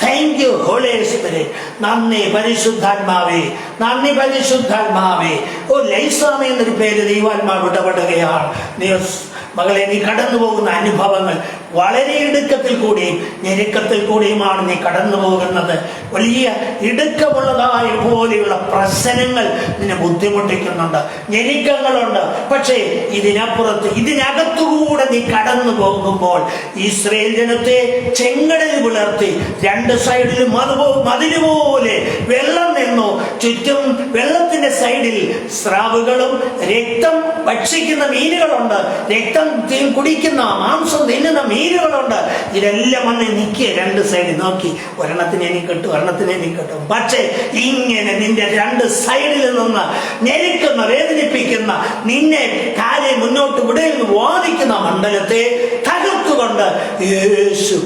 Thank you, Holy Spirit. നന്ദി പരിശുദ്ധാത്മാവേ, നന്ദി പരിശുദ്ധാത്മാവേ. ഓ ലൈസാമി എന്നൊരു പേര് ദൈവാത്മാവ് ഇടപെടുകയാണ്. മകളെ, നീ കടന്നു പോകുന്ന അനുഭവങ്ങൾ വളരെ ഇടുക്കത്തിൽ കൂടിയും ഞെരുക്കത്തിൽ കൂടിയുമാണ് നീ കടന്നു പോകുന്നത്. വലിയ ഇടുക്കമുള്ളതായ പോലെയുള്ള പ്രശ്നങ്ങൾ നിന്നെ ബുദ്ധിമുട്ടിക്കുന്നുണ്ട്, ഞെരുക്കങ്ങളുണ്ട്. പക്ഷേ ഇതിനകത്തുകൂടെ നീ കടന്നു പോകുമ്പോൾ ഇസ്രായേൽ ജനത്തെ ചെങ്കടലിൽ പുലർത്തി രണ്ട് സൈഡിലും മതിലുപോലെ വെള്ളം നിന്നു. ചുറ്റും വെള്ളത്തിന്റെ സൈഡിൽ സ്രാവുകളും രക്തം ഭക്ഷിക്കുന്ന മീനുകളുണ്ട്, രക്തം കുടിക്കുന്ന മാംസം തിന്നുന്ന മീനുകളുണ്ട്. ഇതെല്ലാം വന്ന് നിൽക്കുക, രണ്ട് സൈഡിൽ നോക്കി, ഒരെണ്ണത്തിനെ എനിക്ക് കിട്ടും. പക്ഷേ ഇങ്ങനെ നിന്റെ രണ്ട് സൈഡിൽ നിന്ന് ഞെരുക്കുന്ന, വേദനിപ്പിക്കുന്ന, നിന്നെ കാലെ മുന്നോട്ട് വിടയെന്ന് വാദിക്കുന്ന മണ്ഡലത്തെ തകർത്തുകൊണ്ട് യേശു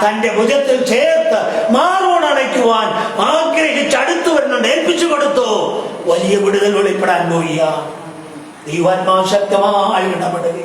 തന്റെ ഭുജത്തിൽ ചേർത്ത് മാറോടണയ്ക്കുവാൻ ആഗ്രഹിച്ചടുത്തു വരുന്നുണ്ട്. ഏൽപ്പിച്ചു കൊടുത്തു. വലിയ വിടുതൽ വെളിപ്പെടാൻ പോവുക. ദൈവാത്മാവ് ശക്തമായി ഇടപെടുക.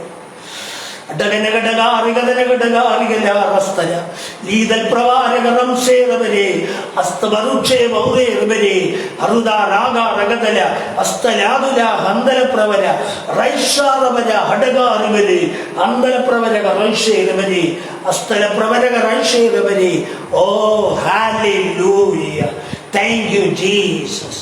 Thank you, Jesus.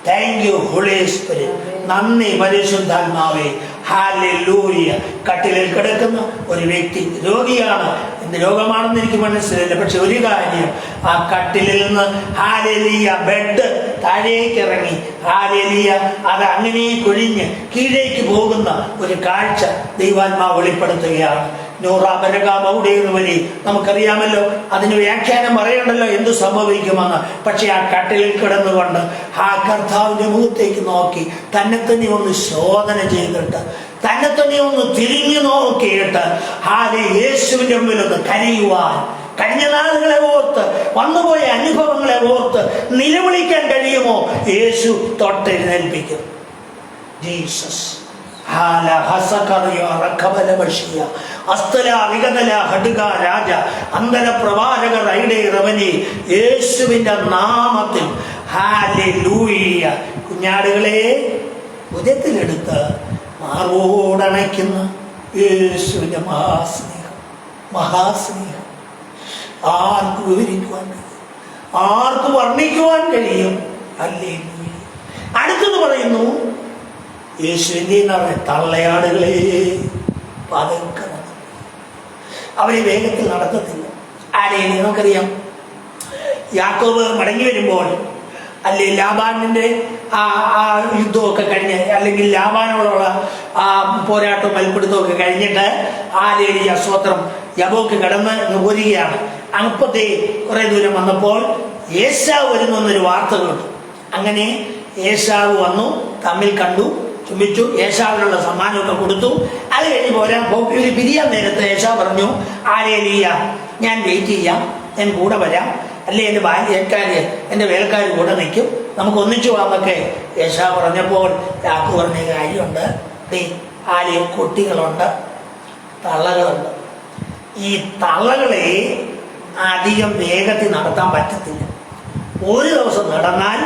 Thank you, Holy Spirit. നന്ദി പരിശുദ്ധാത്മാവേ. ഹല്ലേലൂയ. കട്ടിലിൽ കിടക്കുന്ന ഒരു വ്യക്തി രോഗിയാണ്. എന്ത് രോഗമാണെന്ന് എനിക്ക് മനസ്സിലായില്ല. പക്ഷെ ഒരു കാര്യം, ആ കട്ടിലിൽ നിന്ന് ഹല്ലേലൂയ ബെഡ് താഴേക്ക് ഇറങ്ങി, ഹല്ലേലൂയ അത് അങ്ങനെ കൊഴിഞ്ഞ് കീഴേക്ക് പോകുന്ന ഒരു കാഴ്ച ദൈവാത്മാവ് വെളിപ്പെടുത്തുകയാണ്. നൂറാബരകാമൗടേതുവരെ നമുക്കറിയാമല്ലോ, അതിന് വ്യാഖ്യാനം പറയണ്ടല്ലോ എന്ത് സംഭവിക്കുമെന്ന്. പക്ഷെ ആ കട്ടിലിൽ കിടന്നുകൊണ്ട് ആ കർത്താവിന്റെ മുഖത്തേക്ക് നോക്കി തന്നെ തന്നെ ഒന്ന് ശോധന ചെയ്തിട്ട്, തന്നെ തന്നെ ഒന്ന് തിരിഞ്ഞു നോക്കിയിട്ട് യേശുവിന്റെ മുമ്പിൽ ഒന്ന് കരയുവാൻ, കഴിഞ്ഞ നാളുകളെ ഓർത്ത്, വന്നുപോയ അനുഭവങ്ങളെ ഓർത്ത് നിലവിളിക്കാൻ കഴിയുമോ? യേശു തൊട്ടെഴുന്നേൽപ്പിക്കും. ജീസസ്. യേശുവിന്റെ നാമത്തിൽ ഹല്ലേലൂയ. കുഞ്ഞാടുകളെ ഉദയത്തിലെടുത്ത് മാറോടണയ്ക്കുന്ന യേശുവിന്റെ മഹാസ്നേഹം ആർക്ക് വിവരിക്കുവാൻ കഴിയും? ആർക്ക് വർണ്ണിക്കുവാൻ കഴിയും? ഹല്ലേലൂയ. അടുത്തത് പറയുന്നു, യേശുവിന്റെ തള്ളയാടുകളെ പതുക്കെ അവരെ വേഗത്തിൽ നടത്തത്തില്ല. ആരെയും നമുക്കറിയാം, യാക്കോബ് മടങ്ങി വരുമ്പോൾ, അല്ലെ ലാബാനിന്റെ ആ യുദ്ധമൊക്കെ കഴിഞ്ഞ്, അല്ലെങ്കിൽ ലാബാനോടുള്ള ആ പോരാട്ടവും മൽപ്പിടുത്തമൊക്കെ കഴിഞ്ഞിട്ട് ലേലിയ സ്വത്രം യബോക്ക് കടന്ന് പോരുകയാണ്. അപ്പത്തെ കുറെ ദൂരം വന്നപ്പോൾ ഏശാവ് വരുന്നു എന്നൊരു വാർത്ത കേട്ടു. അങ്ങനെ ഏശാവ് വന്നു, തമ്മിൽ കണ്ടു, ചുംബിച്ചു, ഏശാവിനുള്ള സമ്മാനമൊക്കെ കൊടുത്തു. അത് കഴിഞ്ഞ് ഇവര് പിരിയാൻ നേരത്തെ ഏശാവ് പറഞ്ഞു, ലേലിയ ഞാൻ വെയിറ്റ് ചെയ്യാം, ഞാൻ കൂടെ വരാം, അല്ലെ എൻ്റെ വേലക്കാർ കൂടെ നിൽക്കും, നമുക്ക് ഒന്നിച്ചു പോകാമെന്നൊക്കെ ഏശാവ് പറഞ്ഞപ്പോൾ യാക്കോബ് പറഞ്ഞ കാര്യമുണ്ട്, ആലയം കുട്ടികളുണ്ട്, തള്ളകളുണ്ട്. ഈ തള്ളകളെ അധികം വേഗത്തിൽ നടത്താൻ പറ്റത്തില്ല. ഒരു ദിവസം നടന്നാൽ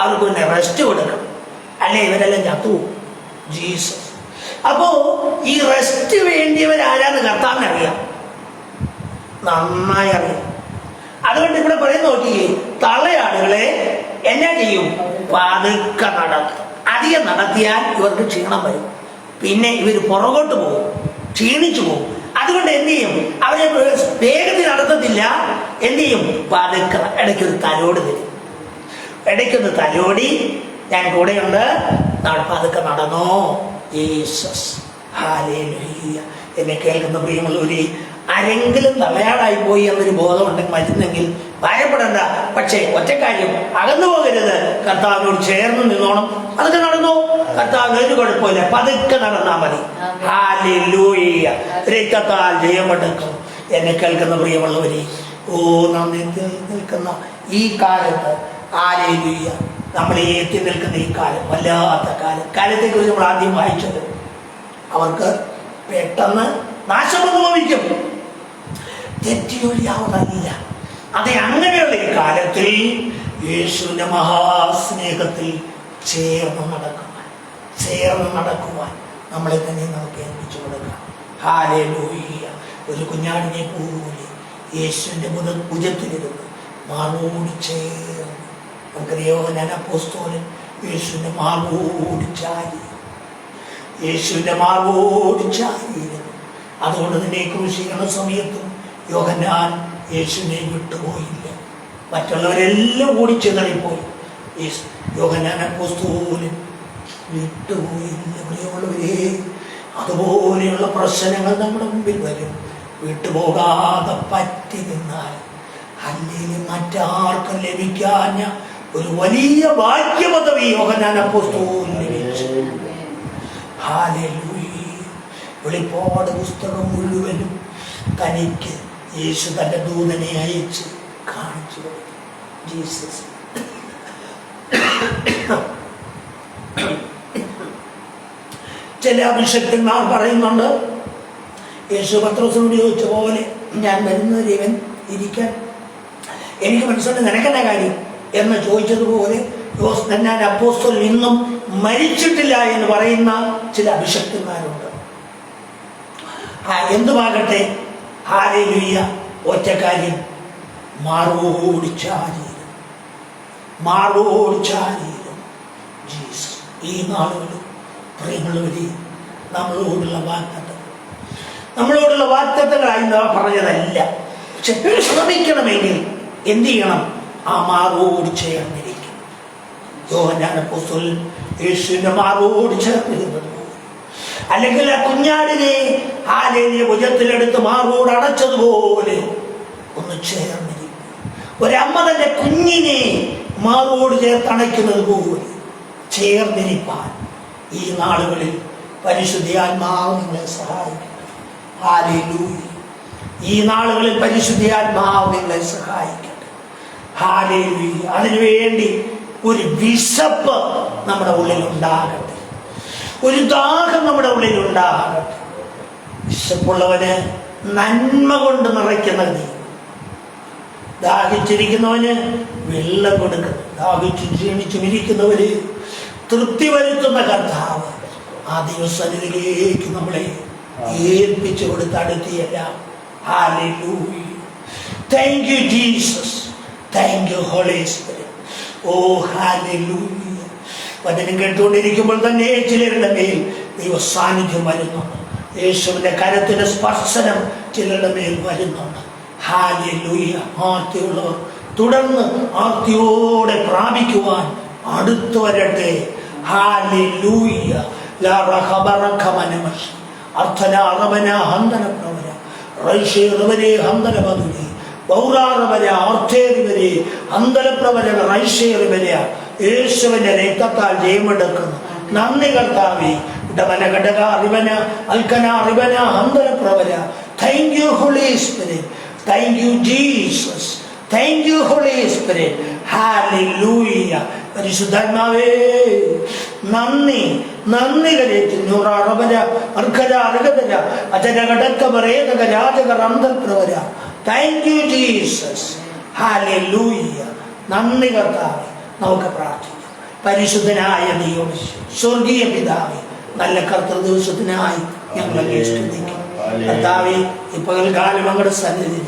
അവർക്ക് പിന്നെ റെസ്റ്റ് കൊടുക്കണം, അല്ലെ ഇവരെല്ലാം ചത്തുപോകും. ജീസസ്. അപ്പോ ഈ റെസ്റ്റ് വേണ്ടിയവരാരാന്ന് കർത്താവിനറിയാം, നന്നായി അറിയാം. അതുകൊണ്ട് ഇവിടെ പറയുന്ന നോക്കിയേ, തള്ളയാടുകളെ എന്നാ ചെയ്യും? പതുക്കെ നടത്തും. അധികം നടത്തിയാൽ ഇവർക്ക് ക്ഷീണം വരും, പിന്നെ ഇവർ പുറകോട്ട് പോകും, ക്ഷീണിച്ചു പോകും. അതുകൊണ്ട് എന്ത് ചെയ്യും? അവരെ വേഗത്തിൽ നടത്തത്തില്ല. എന്ത് ചെയ്യും? പതുക്കെ ഇടയ്ക്കൊരു തലോട് തരും. ഇടയ്ക്കൊന്ന് തലോടി, ഞാൻ കൂടെയുണ്ട്, പതുക്കെ നടന്നോ. ജീസസ്. ഹല്ലേലൂയ. എന്നെ കേൾക്കുന്ന പ്രിയമുള്ളവരെ, ആരെങ്കിലും തലയാടായി പോയി എന്നൊരു ബോധമുണ്ടെങ്കിൽ മരുന്നെങ്കിൽ ഭയപ്പെടണ്ട. പക്ഷേ ഒറ്റക്കാര്യം, അകന്നു പോകരുത്. കർത്താവിനോട് ചേർന്ന് നിന്നോണം. അതൊക്കെ നടന്നു, കർത്താവിന് ഒരു കുഴപ്പമില്ല. പതുക്കെ നടന്നാൽ മതി. ഹല്ലേലൂയ. രക്തത്താൽ ജയമെടുക്കും. എന്നെ കേൾക്കുന്ന പ്രിയമുള്ളവരെ, നാം നിൽക്കുന്ന ഈ കാലത്ത്, ഹല്ലേലൂയ, നമ്മൾ എത്തി നിൽക്കുന്ന ഈ കാലം വല്ലാത്ത കാലത്തെക്കുറിച്ച് നമ്മൾ ആദ്യം വായിച്ചത്, അവർക്ക് പെട്ടെന്ന് നാശം സംഭവിക്കും, തെറ്റിയൊഴിയാവുന്നില്ല. അതെ, അങ്ങനെയുള്ള ഈ കാലത്തിൽ യേശുവിന്റെ മഹാസ്നേഹത്തിൽ ചേർന്ന് നടക്കുവാൻ നമ്മളെ തന്നെ നമുക്ക് ഏൽപ്പിച്ചു കൊടുക്കാം. ഹല്ലേലൂയ. ഒരു കുഞ്ഞാടിനെ പോലെ യേശുവിന്റെ ഭുജത്തിലിരുന്ന് മാറോട് ചേർന്ന്, നമുക്കറിയോ, ഞാൻ അപ്പോസ്തലൻ യേശുവിന്റെ മാറോട് ചാരി, അതുകൊണ്ട് തന്നെ ക്രൂശീകരണ സമയത്തും യോഹന്നാൻ യേശുവിനെ വിട്ടുപോയില്ല. മറ്റുള്ളവരെല്ലാം കൂടി ചിതറിപ്പോയി, യോഹന്നാൻ അപ്പോസ്തലൻ വിട്ടുപോയില്ല. പ്രിയമുള്ളവരെ, അതുപോലെയുള്ള പ്രശ്നങ്ങൾ നമ്മുടെ മുമ്പിൽ വരും. വിട്ടുപോകാതെ പറ്റി നിന്നാൽ, അല്ലെങ്കിൽ മറ്റാർക്കും ലഭിക്കാഞ്ഞ ഒരു വലിയ ഭാഗ്യപദവി യോഹന്നാൻ അപ്പോസ്തലന് ലഭിച്ചു. ഹല്ലേലൂയ. വെളിപ്പാട് പുസ്തകം മുഴുവനും തനിക്ക് യേശു തന്റെ ദൂതനെ അയച്ച് കാണിച്ചു കൊടുത്തു. ജീസസ്. ചില അഭിഷക്തന്മാർ പറയുന്നുണ്ട്, യേശു പത്രോസിനോട് ചോദിച്ച പോലെ, ഞാൻ വരുന്നത് ഇവൻ ഇരിക്കാൻ എനിക്ക് മനസ്സുണ്ട്, നിനക്കെന്ന കാര്യം എന്ന് ചോദിച്ചതുപോലെ യോഹന്നാൻ അപ്പോസ്തലൻ ഇന്നും മരിച്ചിട്ടില്ല എന്ന് പറയുന്ന ചില അഭിഷക്തന്മാരുണ്ട്. എന്തുമാകട്ടെ, ഹല്ലേലൂയ, ഒറ്റക്കാര്യം, മാറോട് ചാരിയിരുന്നു ജീസസ്. ഈ നാളുകളിൽ പ്രിയമുള്ളവരെ, നമ്മളോടുള്ള വാഗ്ദത്തങ്ങളായി പറഞ്ഞതല്ല. പക്ഷെ ശ്രമിക്കണമെങ്കിൽ എന്ത് ചെയ്യണം? ആ മാറോട് ചേർന്നിരിക്കും. യോഹന്നാൻ അപ്പോസ്തലൻ യേശുവിന്റെ മാറോട് ചേർന്നിരുന്നത്, അല്ലെങ്കിൽ ആ കുഞ്ഞാടിനെ ഹല്ലേലൂയ ഭുജത്തിലെടുത്ത് മാറോട് അടച്ചതുപോലെ ഒന്ന് ചേർന്നിരിക്കും. ഒരമ്മ തന്റെ കുഞ്ഞിനെ മാറോട് ചേർത്തണയ്ക്കുന്നത് പോലെ ചേർന്നിരിപ്പാൻ ഈ നാളുകളിൽ പരിശുദ്ധാത്മാവ് നിങ്ങളെ സഹായിക്കട്ടെ. ഹല്ലേലൂയ. ഈ നാളുകളിൽ പരിശുദ്ധാത്മാവ് നിങ്ങളെ സഹായിക്കട്ടെ. ഹല്ലേലൂയ. അതിനുവേണ്ടി ഒരു വിശപ്പ് നമ്മുടെ ഉള്ളിൽ ഉണ്ടാകട്ടെ, ഒരു ദാഹം നമ്മുടെ ഉള്ളിൽ ഉണ്ടാകട്ടെ. വിശപ്പുള്ളവന് നന്മ കൊണ്ട് നിറയ്ക്കുന്ന നീ, ദാഹിച്ചിരിക്കുന്നവന് വെള്ളം കൊടുക്കുന്നു, ദാഹിച്ചു ക്ഷീണിച്ചും ഇരിക്കുന്നവര് തൃപ്തി വരുത്തുന്ന കർത്താവ് ആ ദൈവസന്നിധിയിലേക്ക് നമ്മളെ ഏൽപ്പിച്ചു കൊടുത്ത് അടുത്തിയെല്ലാം. Hallelujah. Thank you Jesus. Thank you Holy Spirit. Oh hallelujah. വചനം കേട്ടുകൊണ്ടിരിക്കുമ്പോൾ തന്നെ ചിലരുടെ മേൽ ദൈവ സാന്നിധ്യം വരുന്നുണ്ട്. യേശുവിന്റെ കരത്തിന്റെ സ്പർശനം ചിലരുടെ മേൽ വരുന്നുണ്ട്. ഹല്ലേലൂയ. ആർത്തിയുള്ളവർ തുടർന്ന് ആർത്തിയോടെ പ്രാപിക്കുവാൻ അടുത്തു വരട്ടെ. ഹല്ലേലൂയ. ലാ റഹബറക മനമശ അർത്ഥന അറബന ഹന്ദന പ്രവര റൈഷേറവരെ ഹന്ദന ബദുരി ബൗറാറവര അർത്ഥേറിവരെ ഹന്ദന പ്രവര റൈഷേറിവരെ. യേശുവിന്റെ രക്തത്താൽ ജയമെടുക്കുന്നു. നന്ദി കർത്താവേ. ഉടമന ഘടക അറിവന അൽക്കന അറിവന ഹന്ദന പ്രവര. Thank you Holy Spirit. Thank you Jesus. Thank you Holy Spirit. Hallelujah. പരിശുദ്ധാത്മാവേ നന്ദി നന്ദി കരേറ്റുന്നു. Thank you Jesus. ഹല്ലേലൂയ. നന്ദി കർത്താവേ. നമുക്ക് പ്രാർത്ഥിക്കാം. പരിശുദ്ധനായ ദൈവം, സ്വർഗീയ പിതാവേ, നല്ല കർത്തൃ ദിവസത്തിനായി ഞങ്ങളെ സ്തുതിക്കും. കർത്താവെ, ഈ പകൽക്കാലം അങ്ങയുടെ സന്നിധി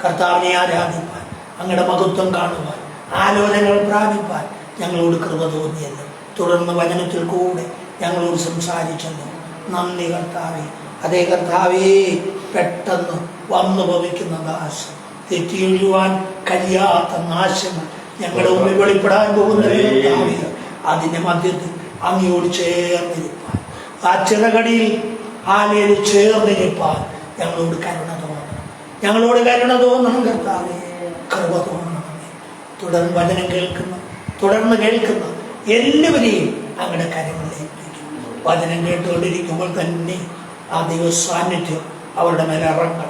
കർത്താവിനെ ആരാധിപ്പാൻ, അങ്ങയുടെ മഹത്വം കാണുവാൻ, ആലോചനകൾ പ്രാപിപ്പാൻ ഞങ്ങളോട് കൃപ തോന്നിയല്ലോ. തുടർന്ന് വചനത്തിൽ കൂടെ ഞങ്ങളോട് സംസാരിച്ചല്ലോ. നന്ദി കർത്താവെ. അതേ കർത്താവേ, പെട്ടെന്ന് വന്നു ഭവിക്കുന്ന നാശം, തെറ്റിയൊഴിയുവാൻ കഴിയാത്ത നാശങ്ങൾ ഞങ്ങളുടെ മുമ്പിൽ വെളിപ്പെടാൻ പോകുന്ന കർത്താവേ, അതിന്റെ മധ്യത്തിൽ അങ്ങയോട് ചേർന്നിരിപ്പാൻ, ആ ചിറകടിയിൽ ആലയിൽ ചേർന്നിരിപ്പാൻ ഞങ്ങളോട് കരുണ തോന്നണം. ഞങ്ങളോട് കരുണ തോന്നണം കർത്താവേ, കൃപ തോന്നണമേ. തുടർന്ന് വചനം തുടർന്ന് കേൾക്കുന്ന എല്ലാവരെയും അങ്ങയുടെ കരങ്ങളിൽ ഏൽപ്പിക്കും. വചനം കേട്ടുകൊണ്ടിരിക്കുമ്പോൾ തന്നെ ആ ദൈവ സാന്നിധ്യം അവരുടെ മേൽ ഇറങ്ങട്ടെ,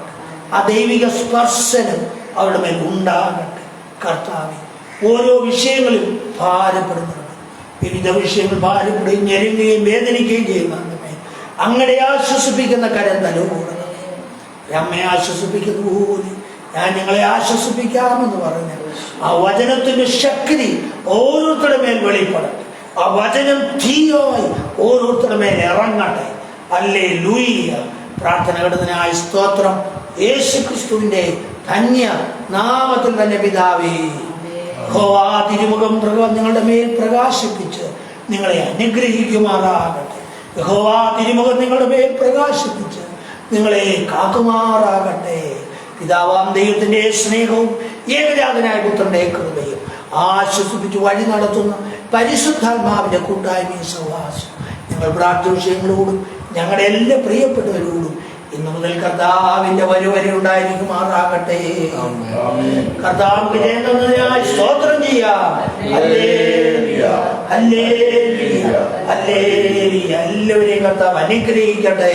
ആ ദൈവിക സ്പർശനം അവരുടെ മേൽ ഉണ്ടാകട്ടെ. കർത്താവേ, ഓരോ വിഷയങ്ങളും ഭാരപ്പെടുന്നുണ്ട്. വിവിധ വിഷയങ്ങൾ ഭാരപ്പെടുകയും ഞെരുങ്ങുകയും വേദനിക്കുകയും ചെയ്യുന്നുണ്ട്. അങ്ങനെ ആശ്വസിപ്പിക്കുന്ന കരം തലോടണമേ. അമ്മയെ ആശ്വസിപ്പിക്കുന്ന പോലെ ഞാൻ ഞങ്ങളെ ആശ്വസിപ്പിക്കാമെന്ന് പറഞ്ഞ ആ വചനത്തിന്റെ ശക്തി ഓരോരുത്തരുടെ മേൽ വെളിപ്പെടട്ടെ. ആ വചനം തീയായി ഓരോരുത്തരുടെ മേൽ ഇറങ്ങട്ടെ. ഹല്ലേലൂയ. പ്രാർത്ഥന ഘടനായ സ്തോത്രം യേശു ക്രിസ്തുവിന്റെ ധന്യ നാമത്തിൽ തന്നെ പിതാവേ. യഹോവ തിരുമുഖം നിങ്ങളുടെ മേൽ പ്രകാശിപ്പിച്ച് നിങ്ങളെ അനുഗ്രഹിക്കുമാറാകട്ടെ. യഹോവ തിരുമുഖം നിങ്ങളുടെ മേൽ പ്രകാശിപ്പിച്ച് നിങ്ങളെ കാക്കുമാറാകട്ടെ. പിതാവാം ദൈവത്തിന്റെ സ്നേഹവും ഏകജാതനായ പുത്രന്റെ കൃപയും ആശ്വസിപ്പിച്ച് വഴി നടത്തുന്ന പരിശുദ്ധാത്മാവിന്റെ കൂട്ടായ്മയും സഹവാസം ഞങ്ങൾ പ്രാർത്ഥന വിഷയങ്ങളോടും ഞങ്ങളുടെ എല്ലാ പ്രിയപ്പെട്ടവരോടും ഇന്നു മുതൽ കർത്താവിന്റെ വരെ ഉണ്ടായിരിക്കുമാറാകട്ടെ. കർത്താവിന്റെ ജയം സ്തോത്രം ചെയ്യാം. എല്ലാവരെയും കർത്താവ് അനുഗ്രഹിക്കട്ടെ.